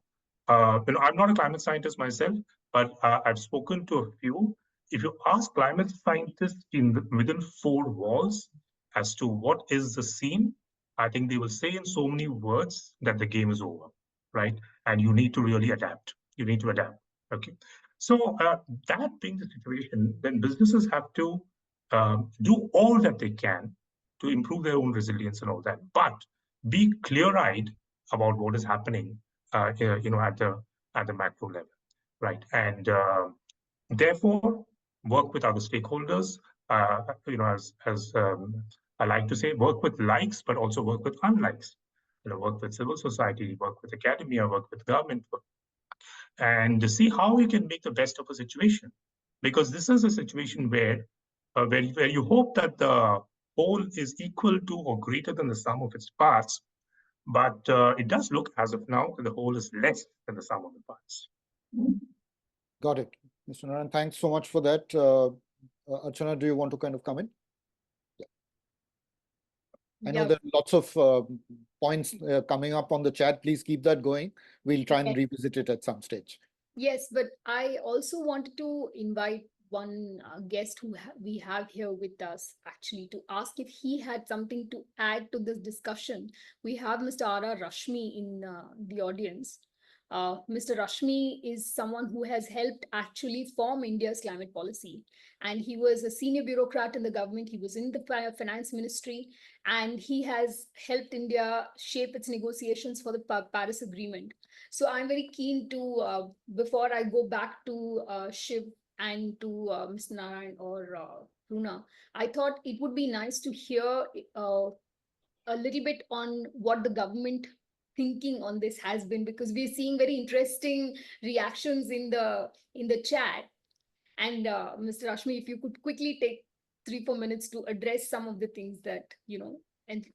I'm not a climate scientist myself, but I've spoken to a few. If you ask climate scientists within four walls as to what is the scene, I think they will say in so many words that the game is over, right? And you need to really adapt. You need to adapt. Okay. So that being the situation, then businesses have to do all that they can to improve their own resilience and all that, but be clear-eyed about what is happening, at the macro level, right? And therefore, work with other stakeholders. As I like to say, work with likes, but also work with unlikes. work with civil society, work with academia, work with government, and to see how you can make the best of a situation. Because this is a situation where you hope that the whole is equal to or greater than the sum of its parts, but it does look as of now that the whole is less than the sum of the parts. Got it. Mr. Naran, thanks so much for that. Archana, do you want to kind of come in? I know there are lots of points coming up on the chat. Please keep that going. We'll try and revisit it at some stage. Yes, but I also wanted to invite one guest who we have here with us actually to ask if he had something to add to this discussion. We have Mr. R.R. Rashmi in the audience. Mr. Rashmi is someone who has helped actually form India's climate policy. And he was a senior bureaucrat in the government. He was in the finance ministry, and he has helped India shape its negotiations for the Paris Agreement. So I'm very keen to, before I go back to Shiv and to Mr. Narayan or Runa, I thought it would be nice to hear a little bit on what the government thinking on this has been, because we're seeing very interesting reactions in the chat. And Mr. Rashmi, if you could quickly take 3-4 minutes to address some of the things that, and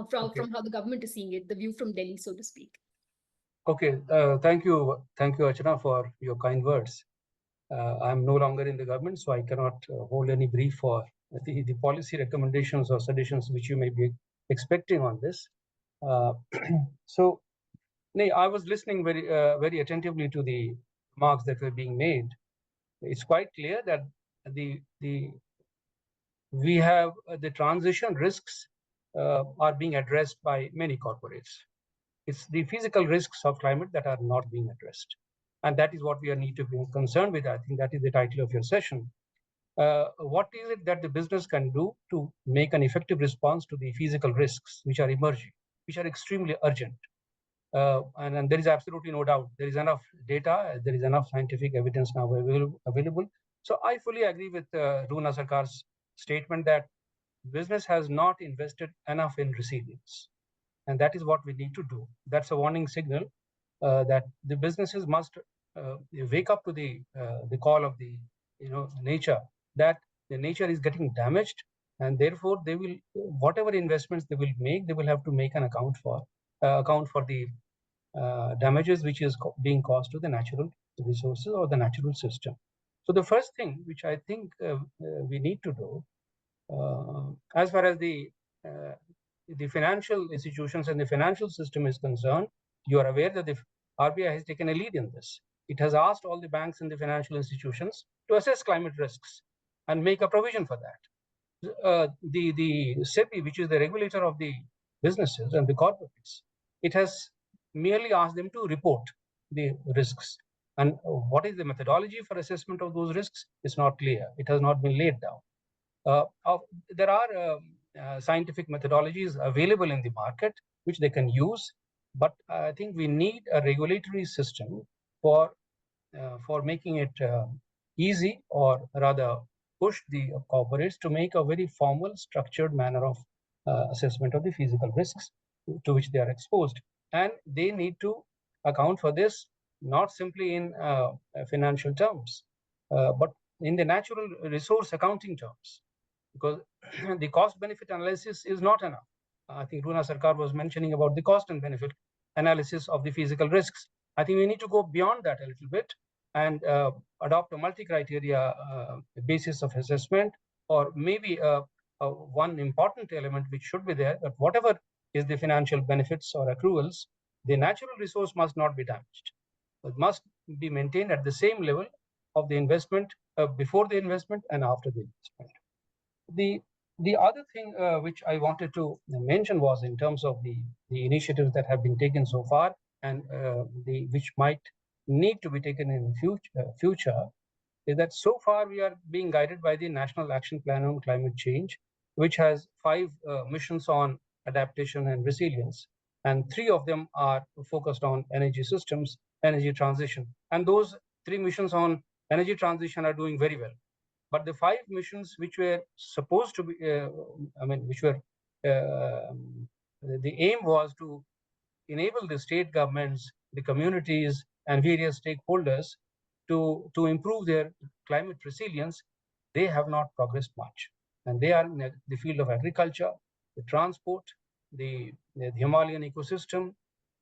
from how the government is seeing it, the view from Delhi, so to speak. Okay, thank you, Archana, for your kind words. I'm no longer in the government, so I cannot hold any brief for the policy recommendations or suggestions which you may be expecting on this. So, I was listening very attentively to the remarks that were being made. It's quite clear that we have the transition risks are being addressed by many corporates. It's the physical risks of climate that are not being addressed. And that is what we need to be concerned with. I think that is the title of your session. What is it that the business can do to make an effective response to the physical risks which are emerging, which are extremely urgent? And there is absolutely no doubt. There is enough data, there is enough scientific evidence now available. So I fully agree with Runa Sarkar's statement that business has not invested enough in resilience. And that is what we need to do. That's a warning signal that the businesses must wake up to the call of the nature, that the nature is getting damaged, and therefore they will, whatever investments they will make, they will have to make an account for the damages which is being caused to the natural resources or the natural system. So the first thing which I think we need to do, as far as the financial institutions and the financial system is concerned, you are aware that the RBI has taken a lead in this. It has asked all the banks and the financial institutions to assess climate risks and make a provision for that. The SEBI, which is the regulator of the businesses and the corporates, it has merely asked them to report the risks. And what is the methodology for assessment of those risks is not clear. It has not been laid down. There are scientific methodologies available in the market which they can use, but I think we need a regulatory system for making it easy, or rather push the corporates to make a very formal, structured manner of assessment of the physical risks to which they are exposed. And they need to account for this not simply in financial terms, but in the natural resource accounting terms, because the cost benefit analysis is not enough. I think Runa Sarkar was mentioning about the cost and benefit analysis of the physical risks. I think we need to go beyond that a little bit and adopt a multi-criteria basis of assessment, or maybe one important element which should be there, that whatever is the financial benefits or accruals, the natural resource must not be damaged. It must be maintained at the same level of the investment before the investment and after the investment. The other thing which I wanted to mention was in terms of the initiatives that have been taken so far, and which might need to be taken in future, is that so far we are being guided by the National Action Plan on Climate Change, which has 5 missions on adaptation and resilience, and 3 of them are focused on energy systems, energy transition, and those 3 missions on energy transition are doing very well. But the 5 missions which were supposed to be, the aim was to enable the state governments, the communities, and various stakeholders to improve their climate resilience, they have not progressed much. And they are in the field of agriculture, the transport, the Himalayan ecosystem,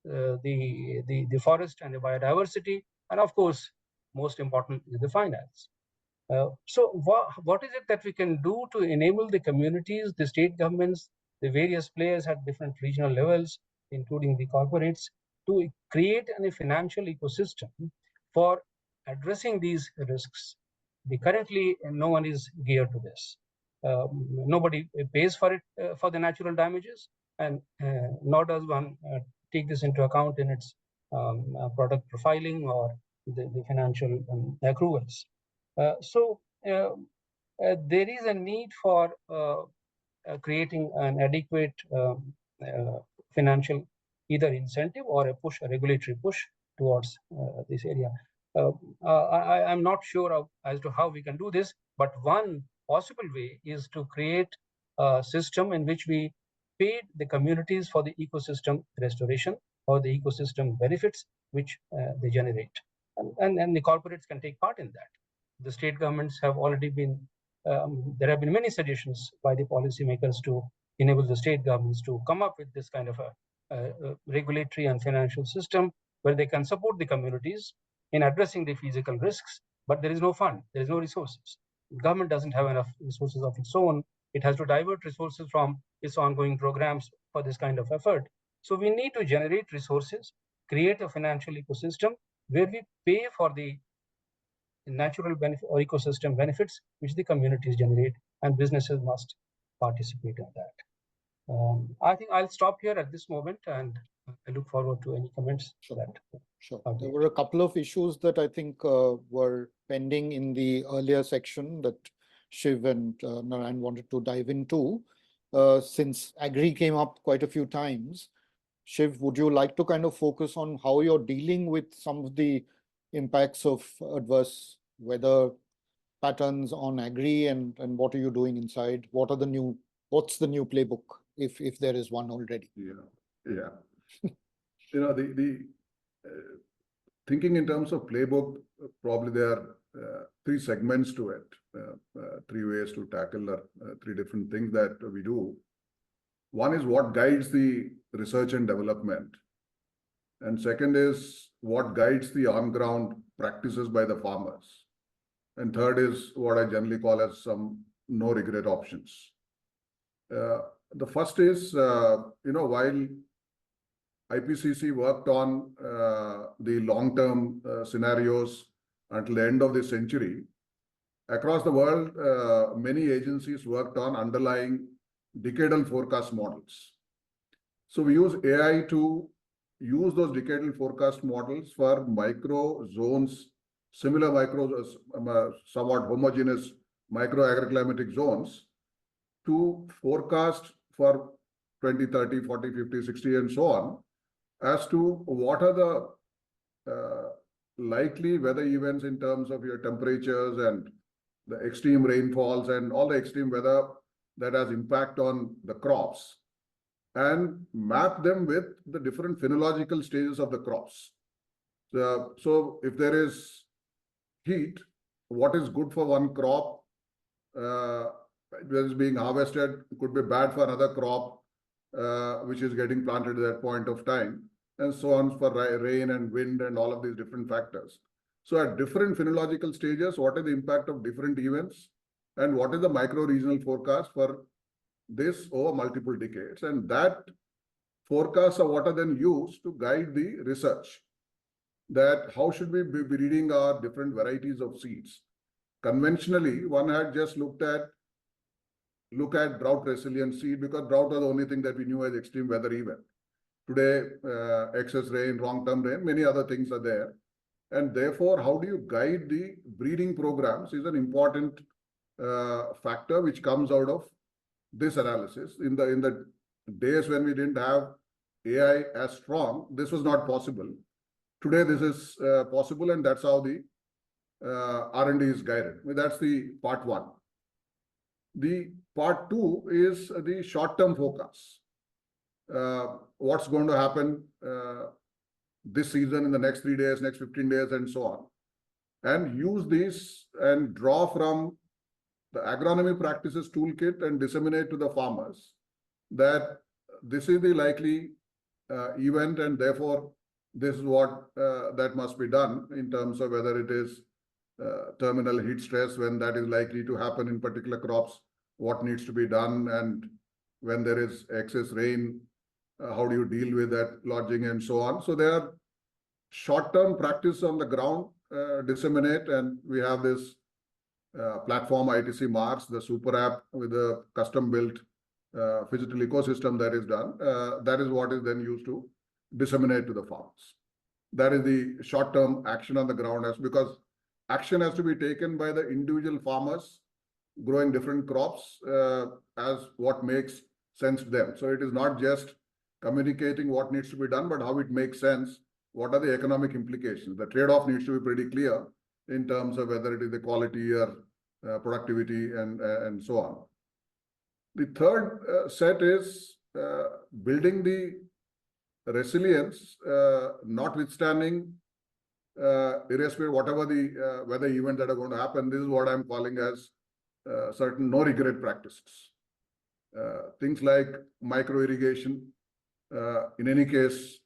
the forest and the biodiversity, and of course, most important is the finance. So what is it that we can do to enable the communities, the state governments, the various players at different regional levels, including the corporates, to create a financial ecosystem for addressing these risks? Currently, no one is geared to this. Nobody pays for it, for the natural damages, and nor does one take this into account in its product profiling or the financial accruals. So there is a need for creating an adequate financial either incentive or a regulatory push towards this area. I'm not sure as to how we can do this, but one possible way is to create a system in which we pay the communities for the ecosystem restoration or the ecosystem benefits which they generate. And the corporates can take part in that. The state governments have already been, there have been many suggestions by the policymakers to enable the state governments to come up with this kind of a regulatory and financial system where they can support the communities in addressing the physical risks, but there is no fund, there is no resources. The government doesn't have enough resources of its own. It has to divert resources from its ongoing programs for this kind of effort. So we need to generate resources, create a financial ecosystem where we pay for the natural benefit or ecosystem benefits which the communities generate, and businesses must participate in that. I think I'll stop here at this moment, and I look forward to any comments. Sure. There were a couple of issues that I think were pending in the earlier section that Shiv and Narayan wanted to dive into. Since agri came up quite a few times, Shiv, would you like to kind of focus on how you're dealing with some of the impacts of adverse weather patterns on agri, and what are you doing inside? What's the new playbook, if there is one already? Yeah. The thinking in terms of playbook, probably there are three segments to it, three ways to tackle three different things that we do. One is what guides the research and development, and second is what guides the on-ground practices by the farmers, and third is what I generally call as some no-regret options. The first is, while IPCC worked on the long-term scenarios until the end of the century, across the world, many agencies worked on underlying decadal forecast models. So we use AI to use those decadal forecast models for micro zones, similar somewhat homogeneous micro agroclimatic zones, to forecast for 20, 30, 40, 50, 60, and so on, as to what are the likely weather events in terms of your temperatures and the extreme rainfalls and all the extreme weather that has impact on the crops, and map them with the different phenological stages of the crops. So if there is heat, what is good for one crop that is being harvested could be bad for another crop which is getting planted at that point of time, and so on for rain and wind and all of these different factors. So at different phenological stages, what is the impact of different events, and what is the micro-regional forecast for this over multiple decades? And that forecasts are what are then used to guide the research, that how should we be breeding our different varieties of seeds. Conventionally, one had just look at drought resilient seed, because drought was the only thing that we knew as extreme weather event. Today, excess rain, long-term rain, many other things are there. And therefore, how do you guide the breeding programs is an important factor which comes out of this analysis. In the days when we didn't have AI as strong, this was not possible. Today, this is possible, and that's how the R&D is guided. That's the part one. The part two is the short-term forecast. what's going to happen this season, in the next 3 days, next 15 days, and so on, and use these and draw from the agronomy practices toolkit and disseminate to the farmers that this is the likely event, and therefore this is what that must be done in terms of whether it is terminal heat stress, when that is likely to happen in particular crops, what needs to be done, and when there is excess rain, how do you deal with that lodging and so on. So there are short-term practice on the ground disseminate, and we have this platform ITC Mars, the super app with a custom-built physical ecosystem that is done. That is what is then used to disseminate to the farmers. That is the short-term action on the ground, because action has to be taken by the individual farmers growing different crops as what makes sense to them. So it is not just communicating what needs to be done, but how it makes sense. What are the economic implications? The trade-off needs to be pretty clear in terms of whether it is the quality or productivity and so on. The third set is building the resilience, notwithstanding irrespective of whatever the weather events that are going to happen. This is what I'm calling as certain no regret practices. Things like micro irrigation, in any case,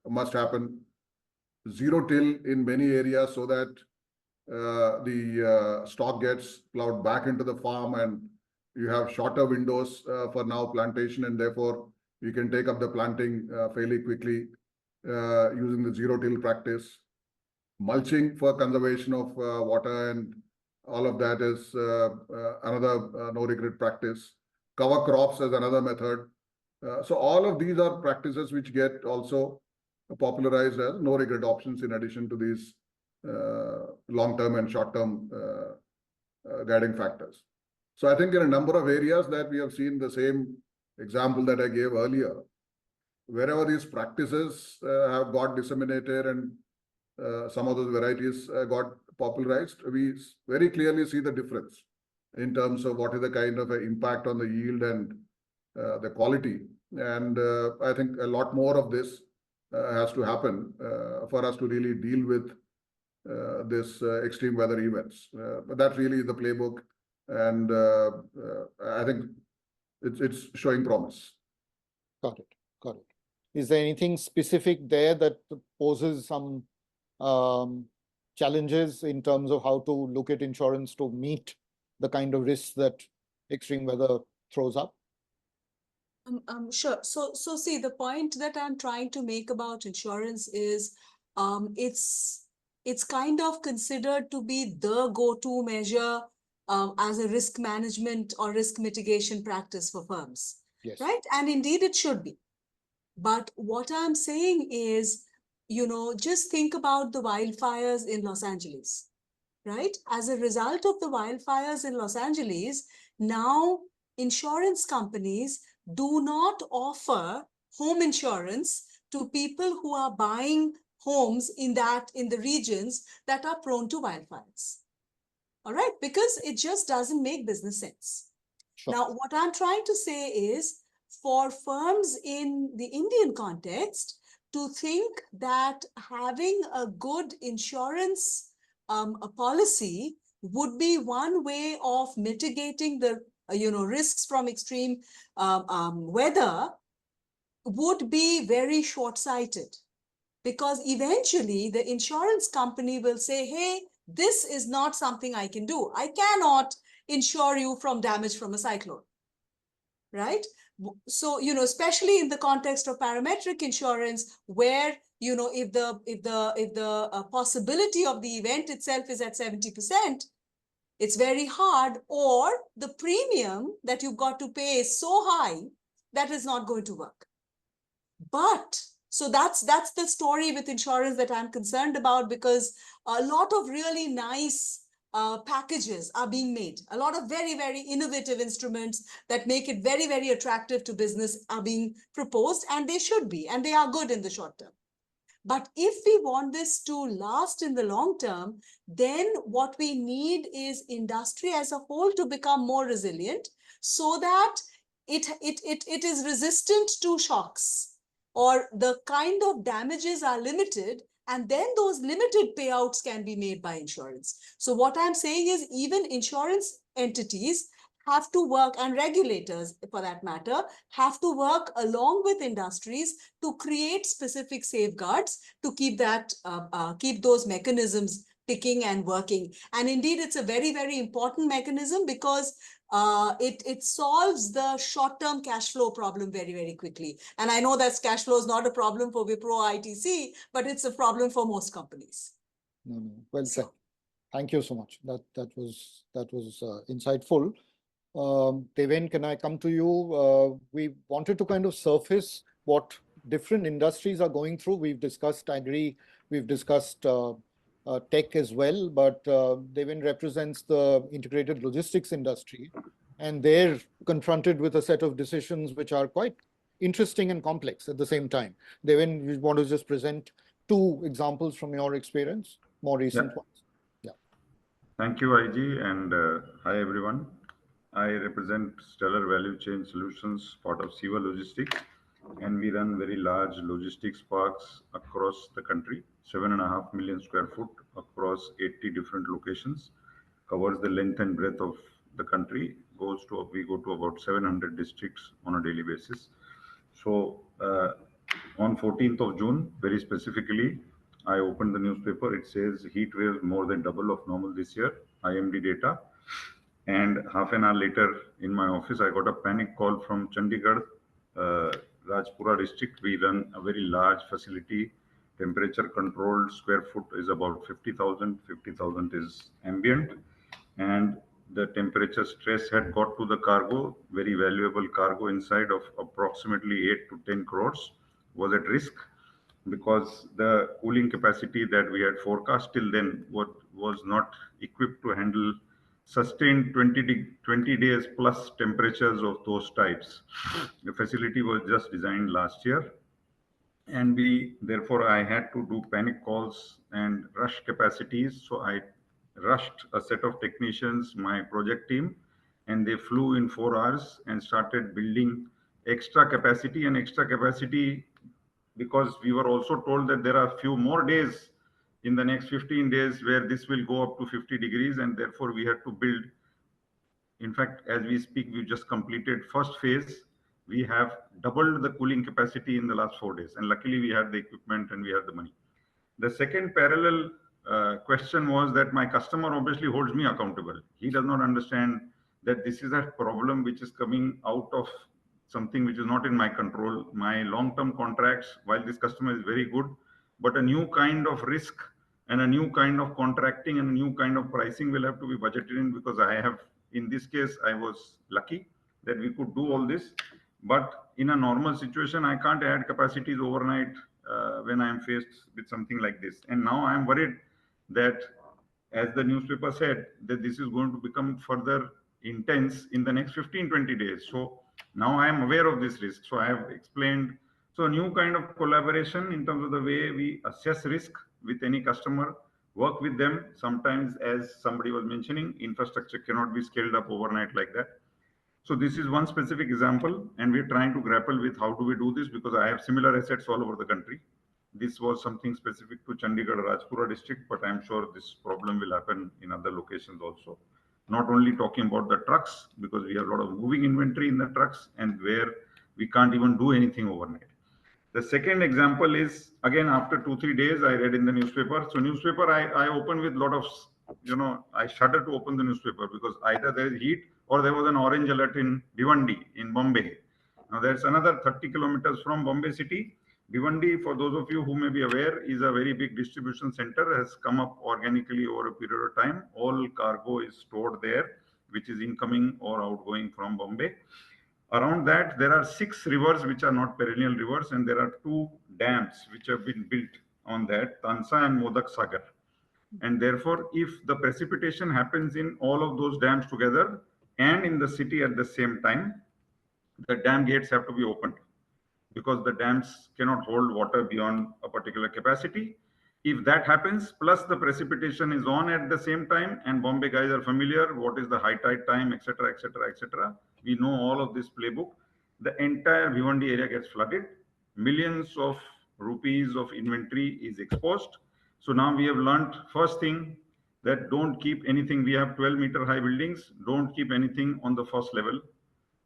must happen. Zero till in many areas, so that the stock gets plowed back into the farm, and you have shorter windows for now plantation, and therefore you can take up the planting fairly quickly using the zero till practice. Mulching for conservation of water and all of that is another no regret practice. Cover crops is another method. So all of these are practices which get also popularized as no regret options, in addition to these long-term and short-term guiding factors. So I think in a number of areas that we have seen the same example that I gave earlier, wherever these practices have got disseminated and some of those varieties got popularized, we very clearly see the difference in terms of what is the kind of impact on the yield and the quality. And I think a lot more of this has to happen for us to really deal with this extreme weather events. But that really is the playbook, and I think it's showing promise. Got it. Got it. Is there anything specific there that poses some challenges in terms of how to look at insurance to meet the kind of risks that extreme weather throws up? Sure. So see, the point that I'm trying to make about insurance is it's kind of considered to be the go-to measure as a risk management or risk mitigation practice for firms. Yes. Right? And indeed it should be. But what I'm saying is, just think about the wildfires in Los Angeles, right? As a result of the wildfires in Los Angeles, now insurance companies do not offer home insurance to people who are buying homes in the regions that are prone to wildfires. All right, because it just doesn't make business sense. Sure. Now, what I'm trying to say is, for firms in the Indian context to think that having a good insurance a policy would be one way of mitigating the risks from extreme weather would be very short-sighted, because eventually the insurance company will say, hey, this is not something I can do. I cannot insure you from damage from a cyclone, right? So, especially in the context of parametric insurance, where, if the possibility of the event itself is at 70%, it's very hard, or the premium that you've got to pay is so high that is not going to work. But so that's the story with insurance that I'm concerned about, because a lot of really nice packages are being made. A lot of very, very innovative instruments that make it very, very attractive to business are being proposed, and they should be, and they are good in the short term. But if we want this to last in the long term, then what we need is industry as a whole to become more resilient, so that it is resistant to shocks, or the kind of damages are limited, and then those limited payouts can be made by insurance. So what I'm saying is even insurance entities have to work, and regulators for that matter, have to work along with industries to create specific safeguards to keep keep those mechanisms ticking and working. And indeed, it's a very, very important mechanism because it solves the short-term cash flow problem very, very quickly. And I know that cash flow is not a problem for Wipro ITC, but it's a problem for most companies. No, well said. Thank you so much. That was insightful. Deven, can I come to you? We wanted to kind of surface what different industries are going through. We've discussed agri, we've discussed tech as well, but Deven represents the integrated logistics industry, and they're confronted with a set of decisions which are quite interesting and complex at the same time. Deven, you want to just present 2 examples from your experience, more recent ones? Thank you, IG, and hi everyone. I represent Stellar Value Chain Solutions, part of Siva Logistics, and we run very large logistics parks across the country, 7.5 million square foot across 80 different locations, covers the length and breadth of the country, we go to about 700 districts on a daily basis. So on 14th of June, very specifically, I opened the newspaper. It says Heatwave more than double of normal this year, IMD data. And half an hour later in my office, I got a panic call from Chandigarh, Rajpura district. We run a very large facility, temperature controlled, square foot is about 50,000. 50,000 is ambient. And the temperature stress had got to the cargo, very valuable cargo inside of approximately 8 to 10 crores was at risk, because the cooling capacity that we had forecast till then was not equipped to handle sustained 20 days plus temperatures of those types. The facility was just designed last year, and therefore I had to do panic calls and rush capacities. So I rushed a set of technicians, my project team, and they flew in 4 hours and started building extra capacity, because we were also told that there are a few more days in the next 15 days where this will go up to 50 degrees, and therefore we had to build. In fact, as we speak, we just completed first phase. We have doubled the cooling capacity in the last 4 days, and luckily we had the equipment and we had the money. The second parallel question was that my customer obviously holds me accountable. He does not understand that this is a problem which is coming out of something which is not in my control. My long-term contracts, while this customer is very good, but a new kind of risk and a new kind of contracting and a new kind of pricing will have to be budgeted in, because in this case, I was lucky that we could do all this. But in a normal situation, I can't add capacities overnight when I am faced with something like this. And now I am worried that, as the newspaper said, that this is going to become further intense in the next 15-20 days. So now I am aware of this risk. So I have explained. So a new kind of collaboration in terms of the way we assess risk with any customer, work with them. Sometimes, as somebody was mentioning, infrastructure cannot be scaled up overnight like that. So this is one specific example, and we're trying to grapple with how do we do this, because I have similar assets all over the country. This was something specific to Chandigarh, Rajpura district, but I'm sure this problem will happen in other locations also. Not only talking about the trucks, because we have a lot of moving inventory in the trucks and where we can't even do anything overnight. The second example is, again, after 2-3 days, I read in the newspaper. So newspaper, I opened with a lot of, I shudder to open the newspaper, because either there is heat or there was an orange alert in Bhiwandi in Bombay. Now there's another 30 kilometers from Bombay city. Bhiwandi, for those of you who may be aware, is a very big distribution center, has come up organically over a period of time. All cargo is stored there, which is incoming or outgoing from Bombay. Around that, there are 6 rivers which are not perennial rivers, and there are 2 dams which have been built on that, Tansa and Modak Sagar. And therefore, if the precipitation happens in all of those dams together and in the city at the same time, the dam gates have to be opened, because the dams cannot hold water beyond a particular capacity. If that happens, plus the precipitation is on at the same time, and Bombay guys are familiar, what is the high tide time, etc., etc., etc., we know all of this playbook. The entire Bhiwandi area gets flooded. Millions of rupees of inventory is exposed. So now we have learned first thing that don't keep anything. We have 12-meter high buildings. Don't keep anything on the first level.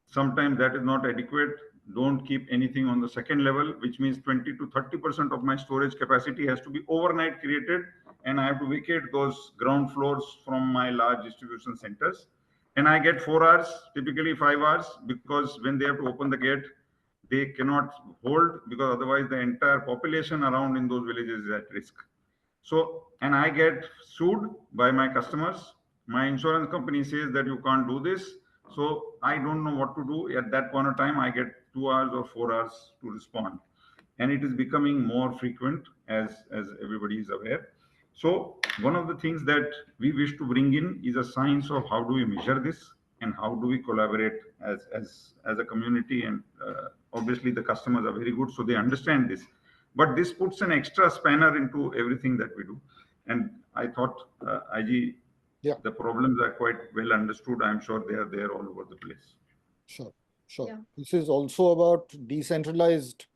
Sometimes that is not adequate. Don't keep anything on the second level, which means 20 to 30% of my storage capacity has to be overnight created, and I have to vacate those ground floors from my large distribution centers. And I get 4 hours, typically 5 hours, because when they have to open the gate, they cannot hold, because otherwise the entire population around in those villages is at risk. So, and I get sued by my customers. My insurance company says that you can't do this. So I don't know what to do. At that point of time, I get 2 hours or 4 hours to respond. And it is becoming more frequent as everybody is aware. So one of the things that we wish to bring in is a science of how do we measure this and how do we collaborate as a community. And obviously the customers are very good, so they understand this. But this puts an extra spanner into everything that we do. And I thought, IG, Yeah. the problems are quite well understood. I'm sure they are there all over the place. Sure, sure. Yeah. This is also about decentralized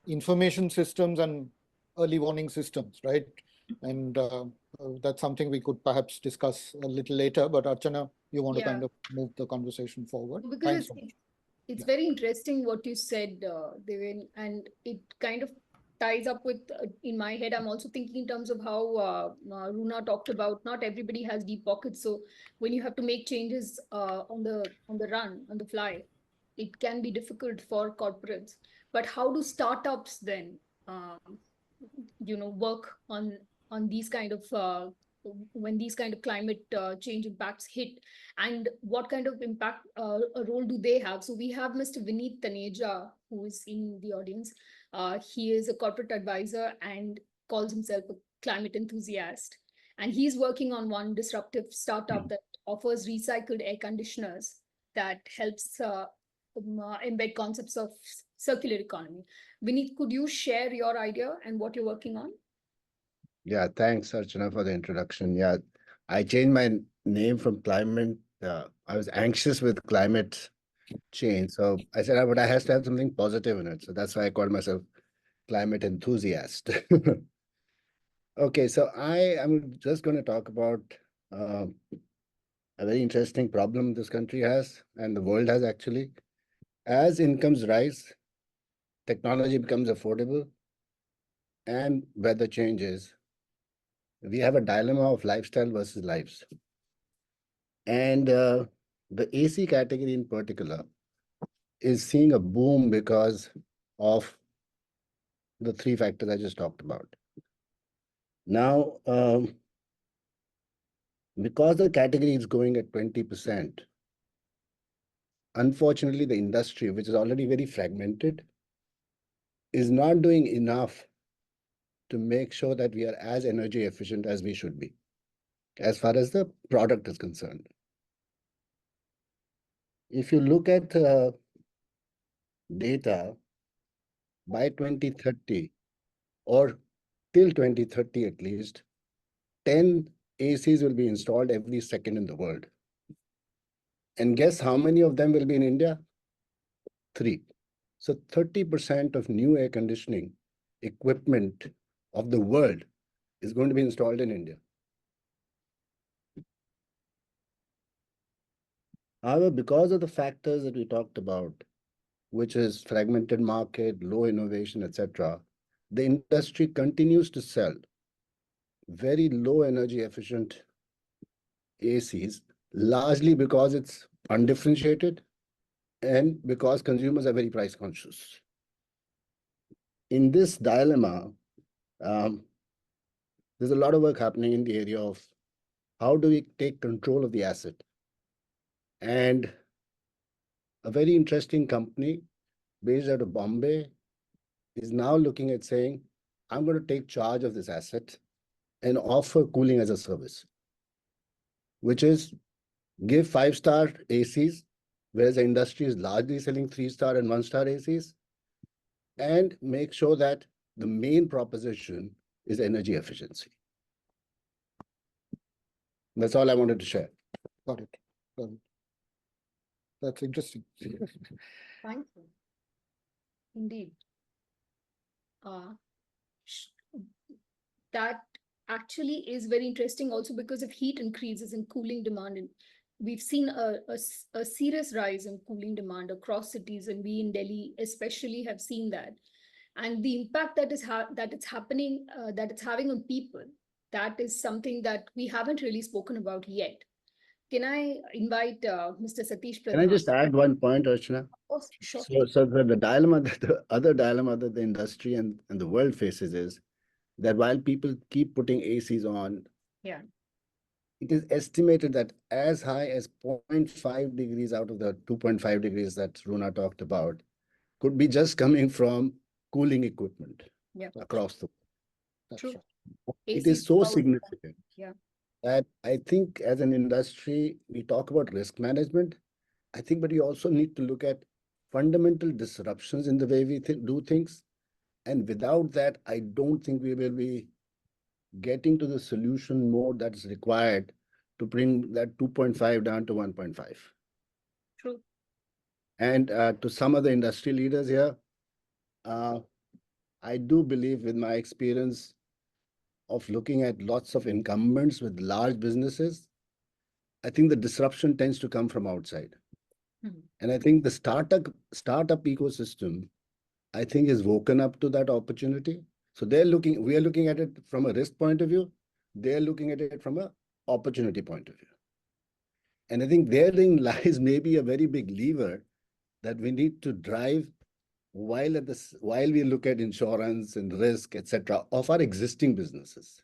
information systems and early warning systems, right? And that's something we could perhaps discuss a little later. But Archana, you want to Yeah. kind of move the conversation forward? Because Thanks so much. it's Yeah. very interesting what you said, Devin, and it kind of ties up with, in my head, I'm also thinking in terms of how Runa talked about not everybody has deep pockets. So when you have to make changes on the run, on the fly, it can be difficult for corporates. But how do startups then, work on these kind of when these kind of climate change impacts hit, and what kind of impact a role do they have? So we have Mr. Vineet Taneja, who is in the audience. He is a corporate advisor and calls himself a climate enthusiast. And he's working on one disruptive startup that offers recycled air conditioners that helps embed concepts of circular economy. Vineet, could you share your idea and what you're working on? Yeah, thanks, Archana, for the introduction. Yeah, I changed my name from climate. I was anxious with climate change. So I said, but I has to have something positive in it. So that's why I called myself climate enthusiast. Okay, so I am just going to talk about a very interesting problem this country has and the world has actually. As incomes rise, technology becomes affordable, and weather changes, we have a dilemma of lifestyle versus lives. And the AC category in particular is seeing a boom because of the 3 factors I just talked about. Now, because the category is growing at 20%, unfortunately, the industry, which is already very fragmented, is not doing enough to make sure that we are as energy efficient as we should be, as far as the product is concerned. If you look at data, by 2030, or till 2030 at least, 10 ACs will be installed every second in the world. And guess how many of them will be in India? 3. So 30% of new air conditioning equipment of the world is going to be installed in India. However, because of the factors that we talked about, which is fragmented market, low innovation, etc., the industry continues to sell very low energy efficient ACs, largely because it's undifferentiated and because consumers are very price conscious. In this dilemma, there's a lot of work happening in the area of how do we take control of the asset. And a very interesting company based out of Bombay is now looking at saying, I'm going to take charge of this asset and offer cooling as a service, which is give 5-star ACs, whereas the industry is largely selling 3-star and 1-star ACs, and make sure that the main proposition is energy efficiency. That's all I wanted to share. Got it. Got it. That's interesting. Thank you. Indeed. Sh- that actually is very interesting also because of heat increases in cooling demand. And we've seen a serious rise in cooling demand across cities, and we in Delhi especially have seen that. And the impact that that it's having on people, that is something that we haven't really spoken about yet. Can I invite Mr. Satish Can I Pradhan? just add one point, Archana? Oh, sure. So the dilemma that the other dilemma that the industry and the world faces is that while people keep putting ACs on, Yeah. it is estimated that as high as 0.5 degrees out of the 2.5 degrees that Runa talked about could be just coming from cooling equipment Yeah. across the That's True. right. It AC is so power. significant Yeah. that I think as an industry, we talk about risk management, I think, but we also need to look at fundamental disruptions in the way we do things. And without that, I don't think we will be getting to the solution mode that's required to bring that 2.5 down to 1.5. True. And to some of the industry leaders here, I do believe with my experience of looking at lots of incumbents with large businesses, I think the disruption tends to come from outside. And I think the startup ecosystem, I think, is woken up to that opportunity. So we are looking at it from a risk point of view. They're looking at it from a opportunity point of view. And I think therein lies maybe a very big lever that we need to drive while we look at insurance and risk, etc., of our existing businesses.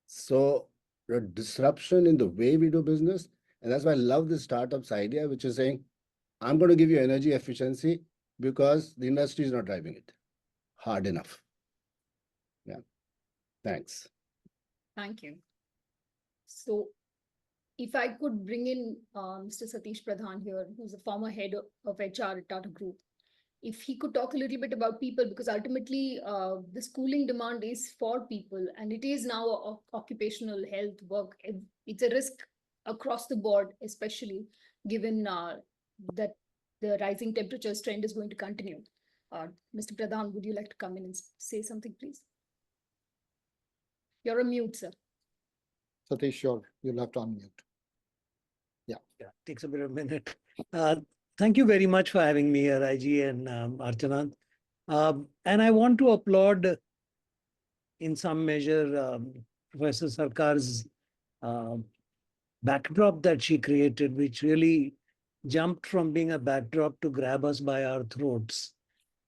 So the disruption in the way we do business, and that's why I love this startups idea, which is saying, I'm going to give you energy efficiency because the industry is not driving it hard enough. Yeah. Thanks. Thank you. So if I could bring in Mr. Satish Pradhan here, who's a former head of HR at Tata Group, if he could talk a little bit about people, because ultimately this cooling demand is for people, and it is now occupational health work. It's a risk across the board, especially given that the rising temperatures trend is going to continue. Mr. Pradhan, would you like to come in and say something, please? You're on mute, sir. Satish, you'll have to unmute. Yeah. Takes a bit of a minute. Thank you very much for having me here, IG and Archana. And I want to applaud in some measure Professor Sarkar's backdrop that she created, which really jumped from being a backdrop to grab us by our throats.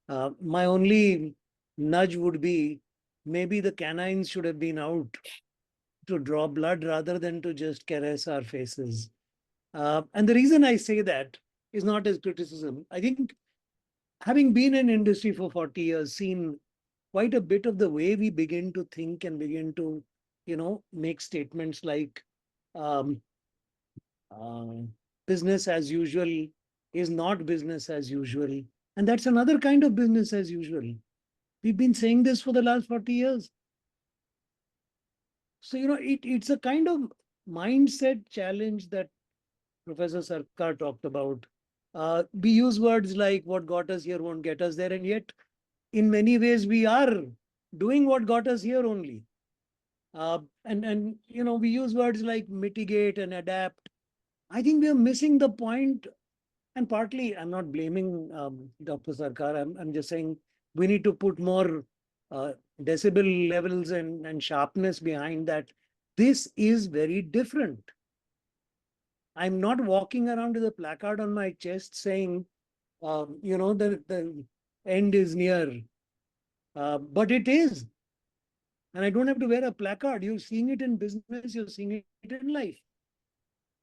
My only nudge would be maybe the canines should have been out to draw blood rather than to just caress our faces. And the reason I say that is not as criticism. I think having been in industry for 40 years, seen quite a bit of the way we begin to think and begin to, make statements like business as usual is not business as usual. And that's another kind of business as usual. We've been saying this for the last 40 years. So, it's a kind of mindset challenge that Professor Sarkar talked about. We use words like what got us here won't get us there. And yet, in many ways, we are doing what got us here only. And we use words like mitigate and adapt. I think we are missing the point. And partly, I'm not blaming Dr. Sarkar. I'm just saying we need to put more decibel levels and sharpness behind that. This is very different. I'm not walking around with a placard on my chest saying, the end is near. But it is. And I don't have to wear a placard. You're seeing it in business, you're seeing it in life.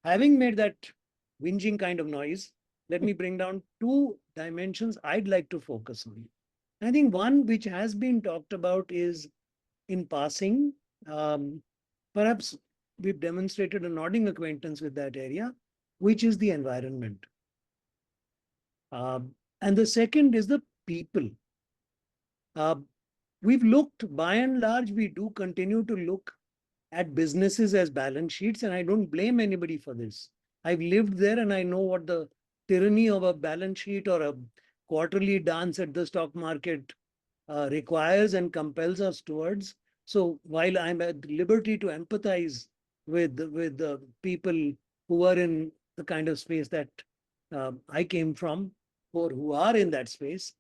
Having made that whinging kind of noise, let me bring down two dimensions I'd like to focus on. I think one which has been talked about is in passing. Perhaps we've demonstrated a nodding acquaintance with that area, which is the environment. And the second is the people. We've looked, by and large, we do continue to look at businesses as balance sheets, and I don't blame anybody for this. I've lived there and I know what the tyranny of a balance sheet or a quarterly dance at the stock market requires and compels us towards. So while I'm at liberty to empathize with the people who are in the kind of space that I came from, or who are in that space,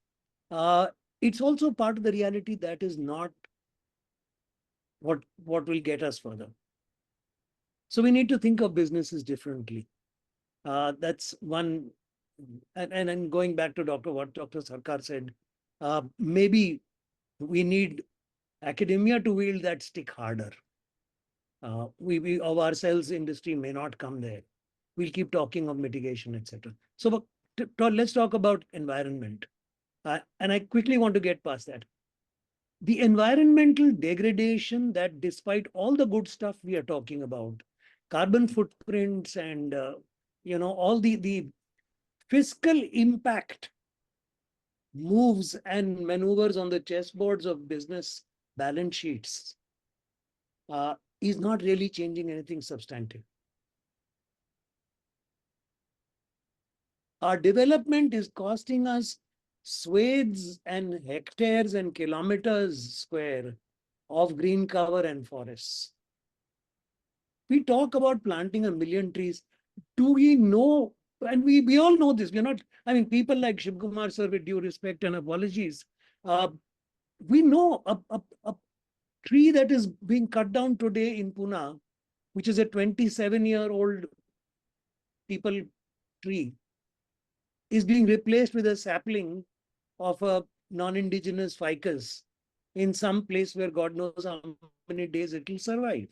it's also part of the reality that is not what will get us further. So we need to think of businesses differently. That's one. And going back to what Dr. Sarkar said, maybe we need academia to wield that stick harder. We of ourselves, industry may not come there. We'll keep talking of mitigation, etc. So let's talk about environment. And I quickly want to get past that. The environmental degradation that, despite all the good stuff we are talking about, carbon footprints and all the fiscal impact moves and maneuvers on the chessboards of business balance sheets, is not really changing anything substantive. Our development is costing us swathes and hectares and kilometers square of green cover and forests. We talk about planting 1 million trees. Do we know? And we all know this. We're not, I mean, people like Shiv Kumar sir, with due respect and apologies, we know a tree that is being cut down today in Pune, which is a 27-year-old people tree, is being replaced with a sapling of a non-indigenous ficus in some place where God knows how many days it will survive.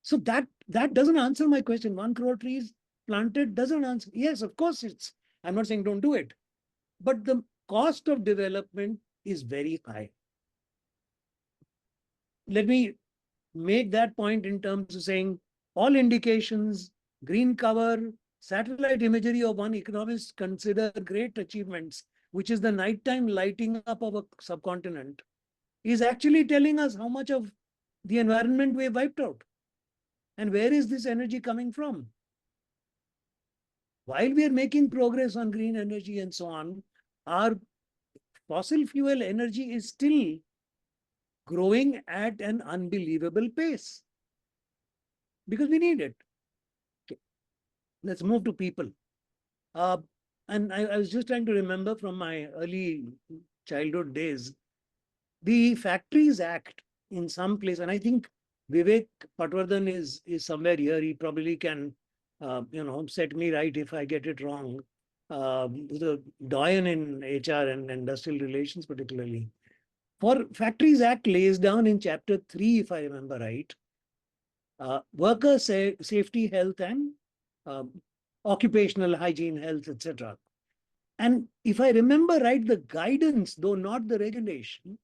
So that doesn't answer my question. 1 crore trees planted doesn't answer. Yes, of course I'm not saying don't do it, but the cost of development is very high. Let me make that point in terms of saying all indications, green cover, satellite imagery of one economist consider great achievements, which is the nighttime lighting up of a subcontinent, is actually telling us how much of the environment we have wiped out. And where is this energy coming from? While we are making progress on green energy and so on, our fossil fuel energy is still growing at an unbelievable pace because we need it. Okay. Let's move to people. And I was just trying to remember from my early childhood days, the Factories Act in some place, and I think Vivek Patwardhan is somewhere here. He probably can, set me right if I get it wrong. The doyen in HR and industrial relations particularly. For Factories Act lays down in chapter 3, if I remember right, worker safety, health, and occupational hygiene, health, etc. And if I remember right, the guidance, though not the regulation,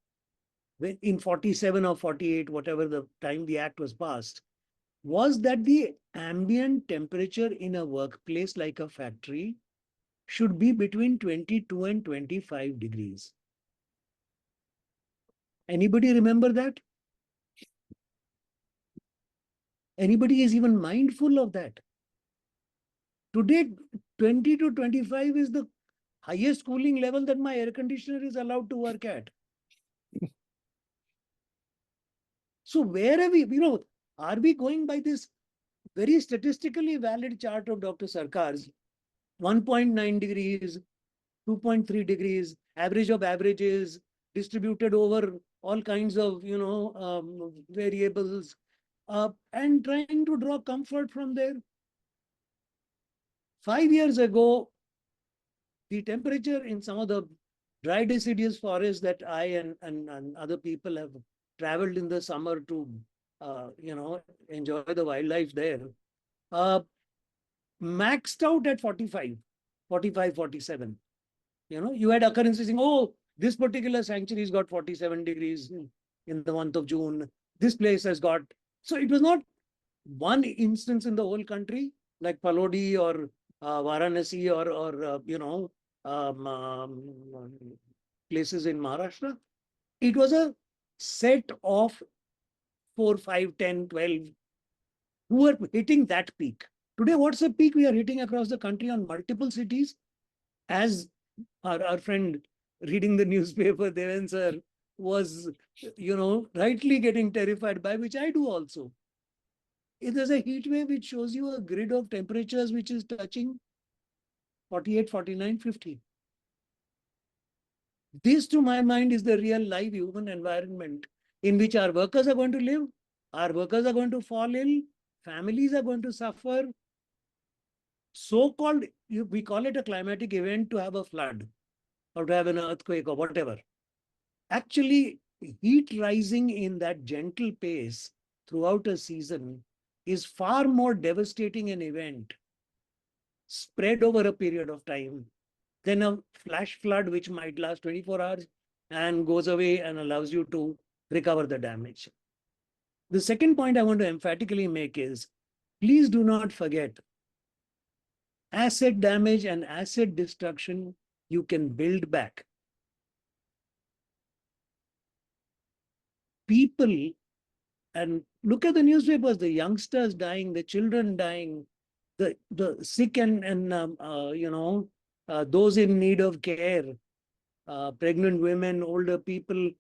when in 47 or 48, whatever the time the act was passed, was that the ambient temperature in a workplace like a factory should be between 22 and 25 degrees. Anybody remember that? Anybody is even mindful of that? Today, 20 to 25 is the highest cooling level that my air conditioner is allowed to work at. So where are we, are we going by this very statistically valid chart of Dr. Sarkar's 1.9 degrees, 2.3 degrees, average of averages, distributed over all kinds of, variables, and trying to draw comfort from there? 5 years ago, the temperature in some of the dry deciduous forests that I and other people have traveled in the summer to, enjoy the wildlife there, maxed out at 45, 47. You had occurrences saying, oh, this particular sanctuary's got 47 degrees in the month of June. This place has got. So it was not one instance in the whole country, like Palodi or Varanasi or places in Maharashtra. It was a set of 4, 5, 10, 12 who were hitting that peak. Today, what's the peak we are hitting across the country on multiple cities? As our friend reading the newspaper, Deven sir, was, rightly getting terrified by, which I do also. If there's a heat wave, it shows you a grid of temperatures which is touching 48, 49, 50. This, to my mind, is the real live human environment in which our workers are going to live, our workers are going to fall ill, families are going to suffer. So-called, we call it a climatic event to have a flood or to have an earthquake or whatever. Actually, heat rising in that gentle pace throughout a season is far more devastating an event spread over a period of time than a flash flood which might last 24 hours and goes away and allows you to recover the damage. The second point I want to emphatically make is, please do not forget, asset damage and asset destruction you can build back. People, and look at the newspapers, the youngsters dying, the children dying, the sick and those in need of care, pregnant women, older people,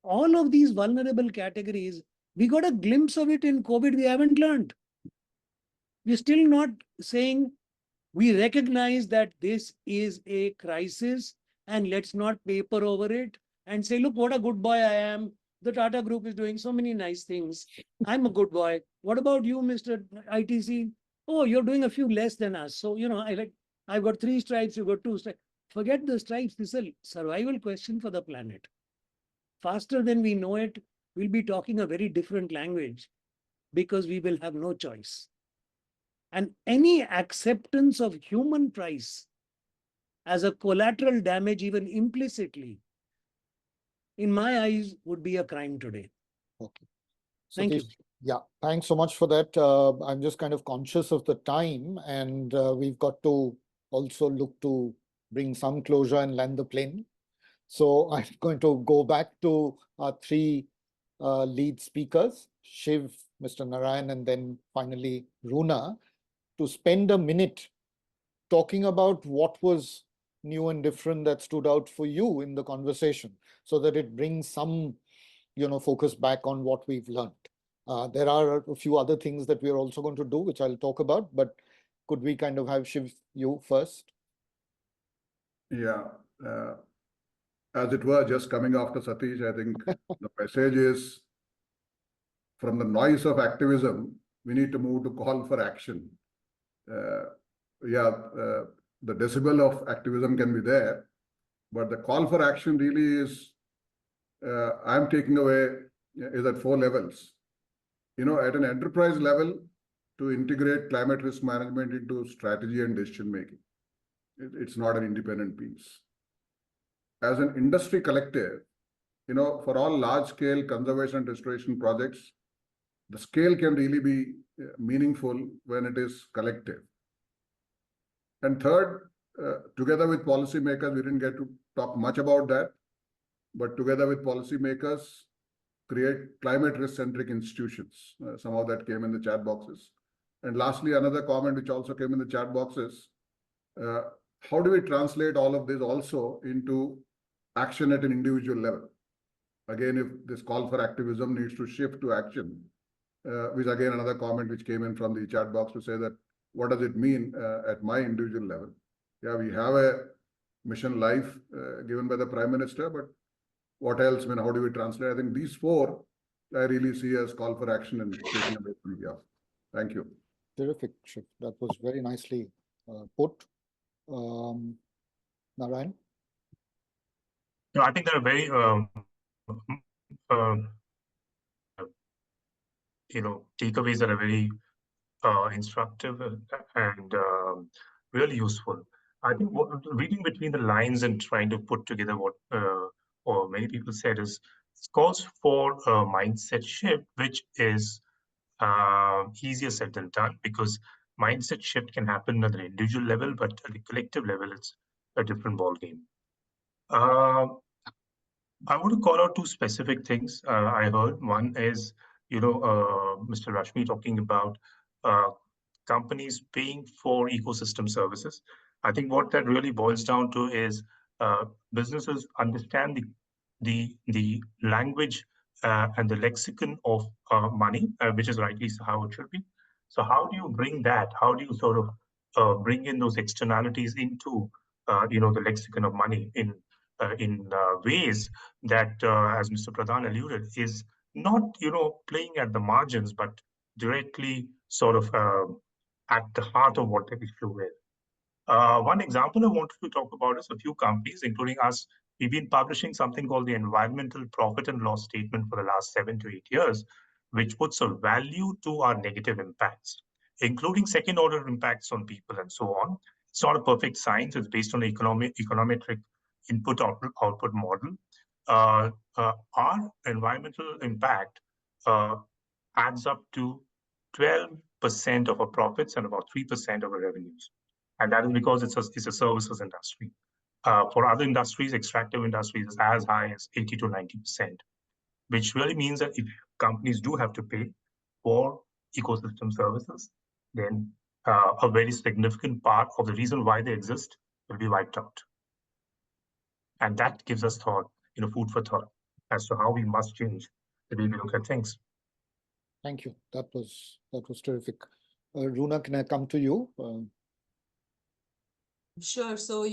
all of these vulnerable categories, we got a glimpse of it in COVID. We haven't learned. We're still not saying we recognize that this is a crisis and let's not paper over it and say, look, what a good boy I am. The Tata Group is doing so many nice things. I'm a good boy. What about you, Mr. ITC? Oh, you're doing a few less than us. So, I've got 3 stripes, you've got 2 stripes. Forget the stripes. This is a survival question for the planet. Faster than we know it, we'll be talking a very different language because we will have no choice. And any acceptance of human price as a collateral damage, even implicitly, in my eyes, would be a crime today. Okay. Thank you. Satish, yeah, thanks so much for that. I'm just kind of conscious of the time, and we've got to also look to bring some closure and land the plane. So I'm going to go back to our 3 lead speakers, Shiv, Mr. Narayan, and then finally Runa, to spend a minute talking about what was new and different that stood out for you in the conversation, so that it brings some, focus back on what we've learned. There are a few other things that we're also going to do, which I'll talk about, but could we kind of have Shiv, you first? Yeah. As it were, just coming after Satish, I think the message is, from the noise of activism, we need to move to call for action. The decibel of activism can be there, but the call for action really is, I'm taking away, is at 4 levels. At an enterprise level, to integrate climate risk management into strategy and decision making. It's not an independent piece. As an industry collective, for all large-scale conservation and restoration projects, the scale can really be meaningful when it is collective. And third, together with policymakers, we didn't get to talk much about that, but together with policymakers, create climate risk-centric institutions. Some of that came in the chat boxes. And lastly, another comment which also came in the chat boxes, how do we translate all of this also into action at an individual level? Again, if this call for activism needs to shift to action, which again, another comment which came in from the chat box to say that, what does it mean at my individual level? Yeah, we have a mission life given by the Prime Minister, but what else? How do we translate? I think these 4 I really see as call for action and taking away from India. Thank you. Terrific, Shiv. That was very nicely put. Narayan? I think there are very, takeaways that are very instructive and really useful. I think reading between the lines and trying to put together what or many people said is, it calls for a mindset shift, which is easier said than done, because mindset shift can happen at the individual level, but at the collective level, it's a different ballgame. I want to call out 2 specific things I heard. One is, Mr. Rashmi talking about companies paying for ecosystem services. I think what that really boils down to is businesses understand the language and the lexicon of money, which is rightly how it should be. So how do you bring that? How do you sort of bring in those externalities into the lexicon of money in ways that, as Mr. Pradhan alluded, is not playing at the margins, but directly sort of at the heart of what the issue is. One example I wanted to talk about is a few companies, including us. We've been publishing something called the Environmental Profit and Loss Statement for the last 7 to 8 years, which puts a value to our negative impacts, including second order impacts on people and so on. It's not a perfect science. It's based on an econometric input-output model. Our environmental impact adds up to 12% of our profits and about 3% of our revenues. And that is because it's a services industry. For other industries, extractive industries, is as high as 80 to 90%, which really means that if companies do have to pay for ecosystem services, then a very significant part of the reason why they exist will be wiped out. And that gives us thought, food for thought as to how we must change the way we look at things. Thank you. That was terrific. Runa, can I come to you? Sure. So,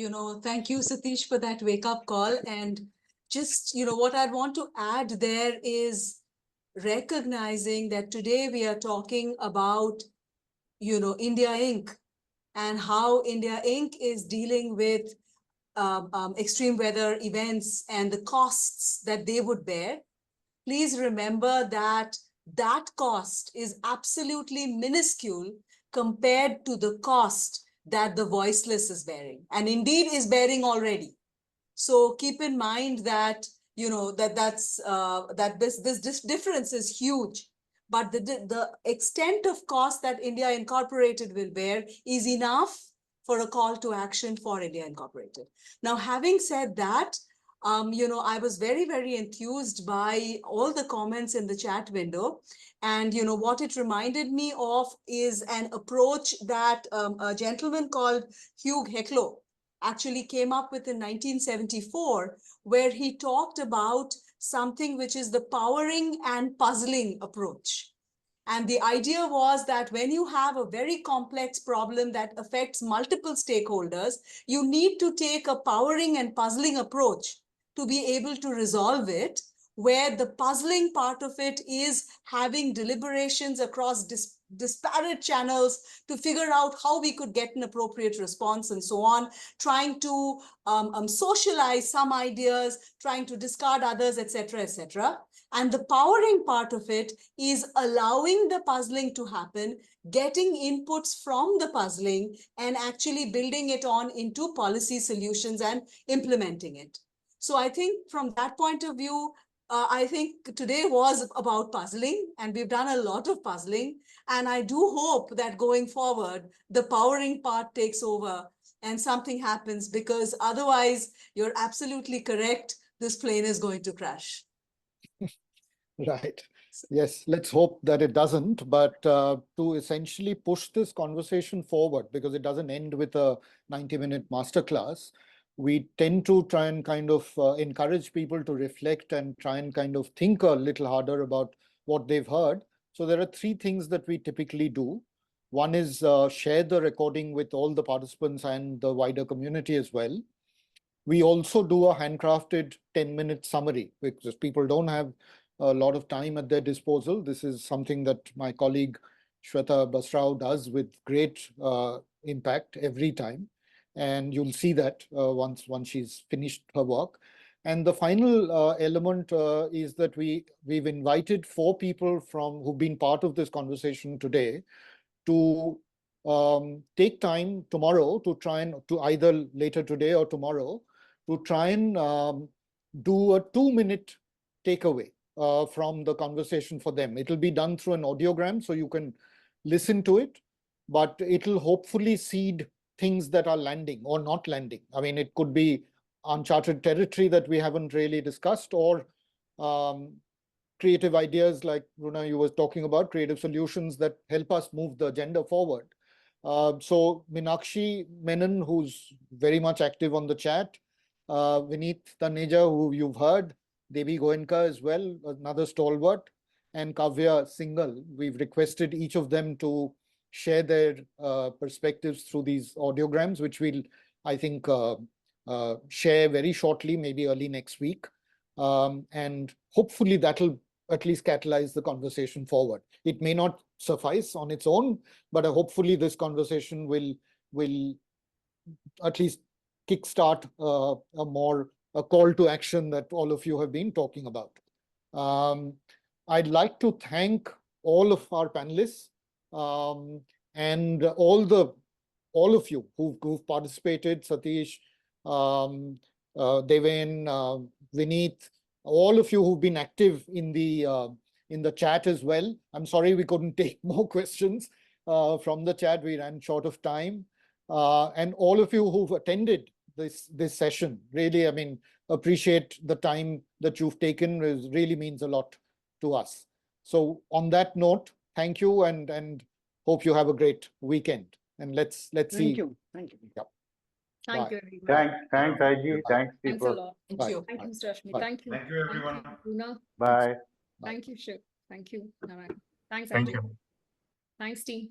thank you, Satish, for that wake-up call. And just, what I'd want to add there is recognizing that today we are talking about, India Inc. and how India Inc. is dealing with extreme weather events and the costs that they would bear. Please remember that that cost is absolutely minuscule compared to the cost that the voiceless is bearing, and indeed is bearing already. So keep in mind that this difference is huge, but the extent of cost that India Incorporated will bear is enough for a call to action for India Incorporated. Now, having said that, I was very, very enthused by all the comments in the chat window. And, what it reminded me of is an approach that a gentleman called Hugh Heclo actually came up with in 1974, where he talked about something which is the powering and puzzling approach. And the idea was that when you have a very complex problem that affects multiple stakeholders, you need to take a powering and puzzling approach to be able to resolve it, where the puzzling part of it is having deliberations across disparate channels to figure out how we could get an appropriate response and so on, trying to socialize some ideas, trying to discard others, etc., etc. And the powering part of it is allowing the puzzling to happen, getting inputs from the puzzling, and actually building it on into policy solutions and implementing it. So I think from that point of view, I think today was about puzzling, and we've done a lot of puzzling. And I do hope that going forward, the powering part takes over and something happens, because otherwise, you're absolutely correct. This plane is going to crash. Right. Yes, let's hope that it doesn't. But to essentially push this conversation forward, because it doesn't end with a 90-minute masterclass, we tend to try and kind of encourage people to reflect and try and kind of think a little harder about what they've heard. So there are 3 things that we typically do. One is share the recording with all the participants and the wider community as well. We also do a handcrafted 10-minute summary, because people don't have a lot of time at their disposal. This is something that my colleague Shweta Basrao does with great impact every time. And you'll see that once she's finished her work. And the final element is that we've invited 4 people who've been part of this conversation today to take time tomorrow to try and, to either later today or tomorrow, to try and do a 2-minute takeaway from the conversation for them. It'll be done through an audiogram, so you can listen to it, but it'll hopefully seed things that are landing or not landing. I mean, it could be uncharted territory that we haven't really discussed, or creative ideas like Runa, you were talking about, creative solutions that help us move the agenda forward. So Minakshi Menon, who's very much active on the chat, Vineet Taneja, who you've heard, Devi Goenka as well, another stalwart, and Kavya Singhal. We've requested each of them to share their perspectives through these audiograms, which we'll, I think, share very shortly, maybe early next week. And hopefully that'll at least catalyze the conversation forward. It may not suffice on its own, but hopefully this conversation will at least kickstart a call to action that all of you have been talking about. I'd like to thank all of our panelists and all of you who've participated, Satish, Deven, Vineet, all of you who've been active in the chat as well. I'm sorry we couldn't take more questions from the chat. We ran short of time. And all of you who've attended this session, really, I mean, appreciate the time that you've taken. It really means a lot to us. So on that note, thank you and hope you have a great weekend. And let's see. Thank you. Thank you. Yeah. Thank Bye. you, everyone. Thanks, IG. Thanks, Thanks a Deepak. lot. Thank Bye. you. Thank you, Mr. Ashmi. Bye. Thank you. Thank you, everyone. Thank you, Poona. Bye. Bye. Thank you, Shiv. Thank you, Narayan. Thanks, Thank Ajay. you. Thanks, team.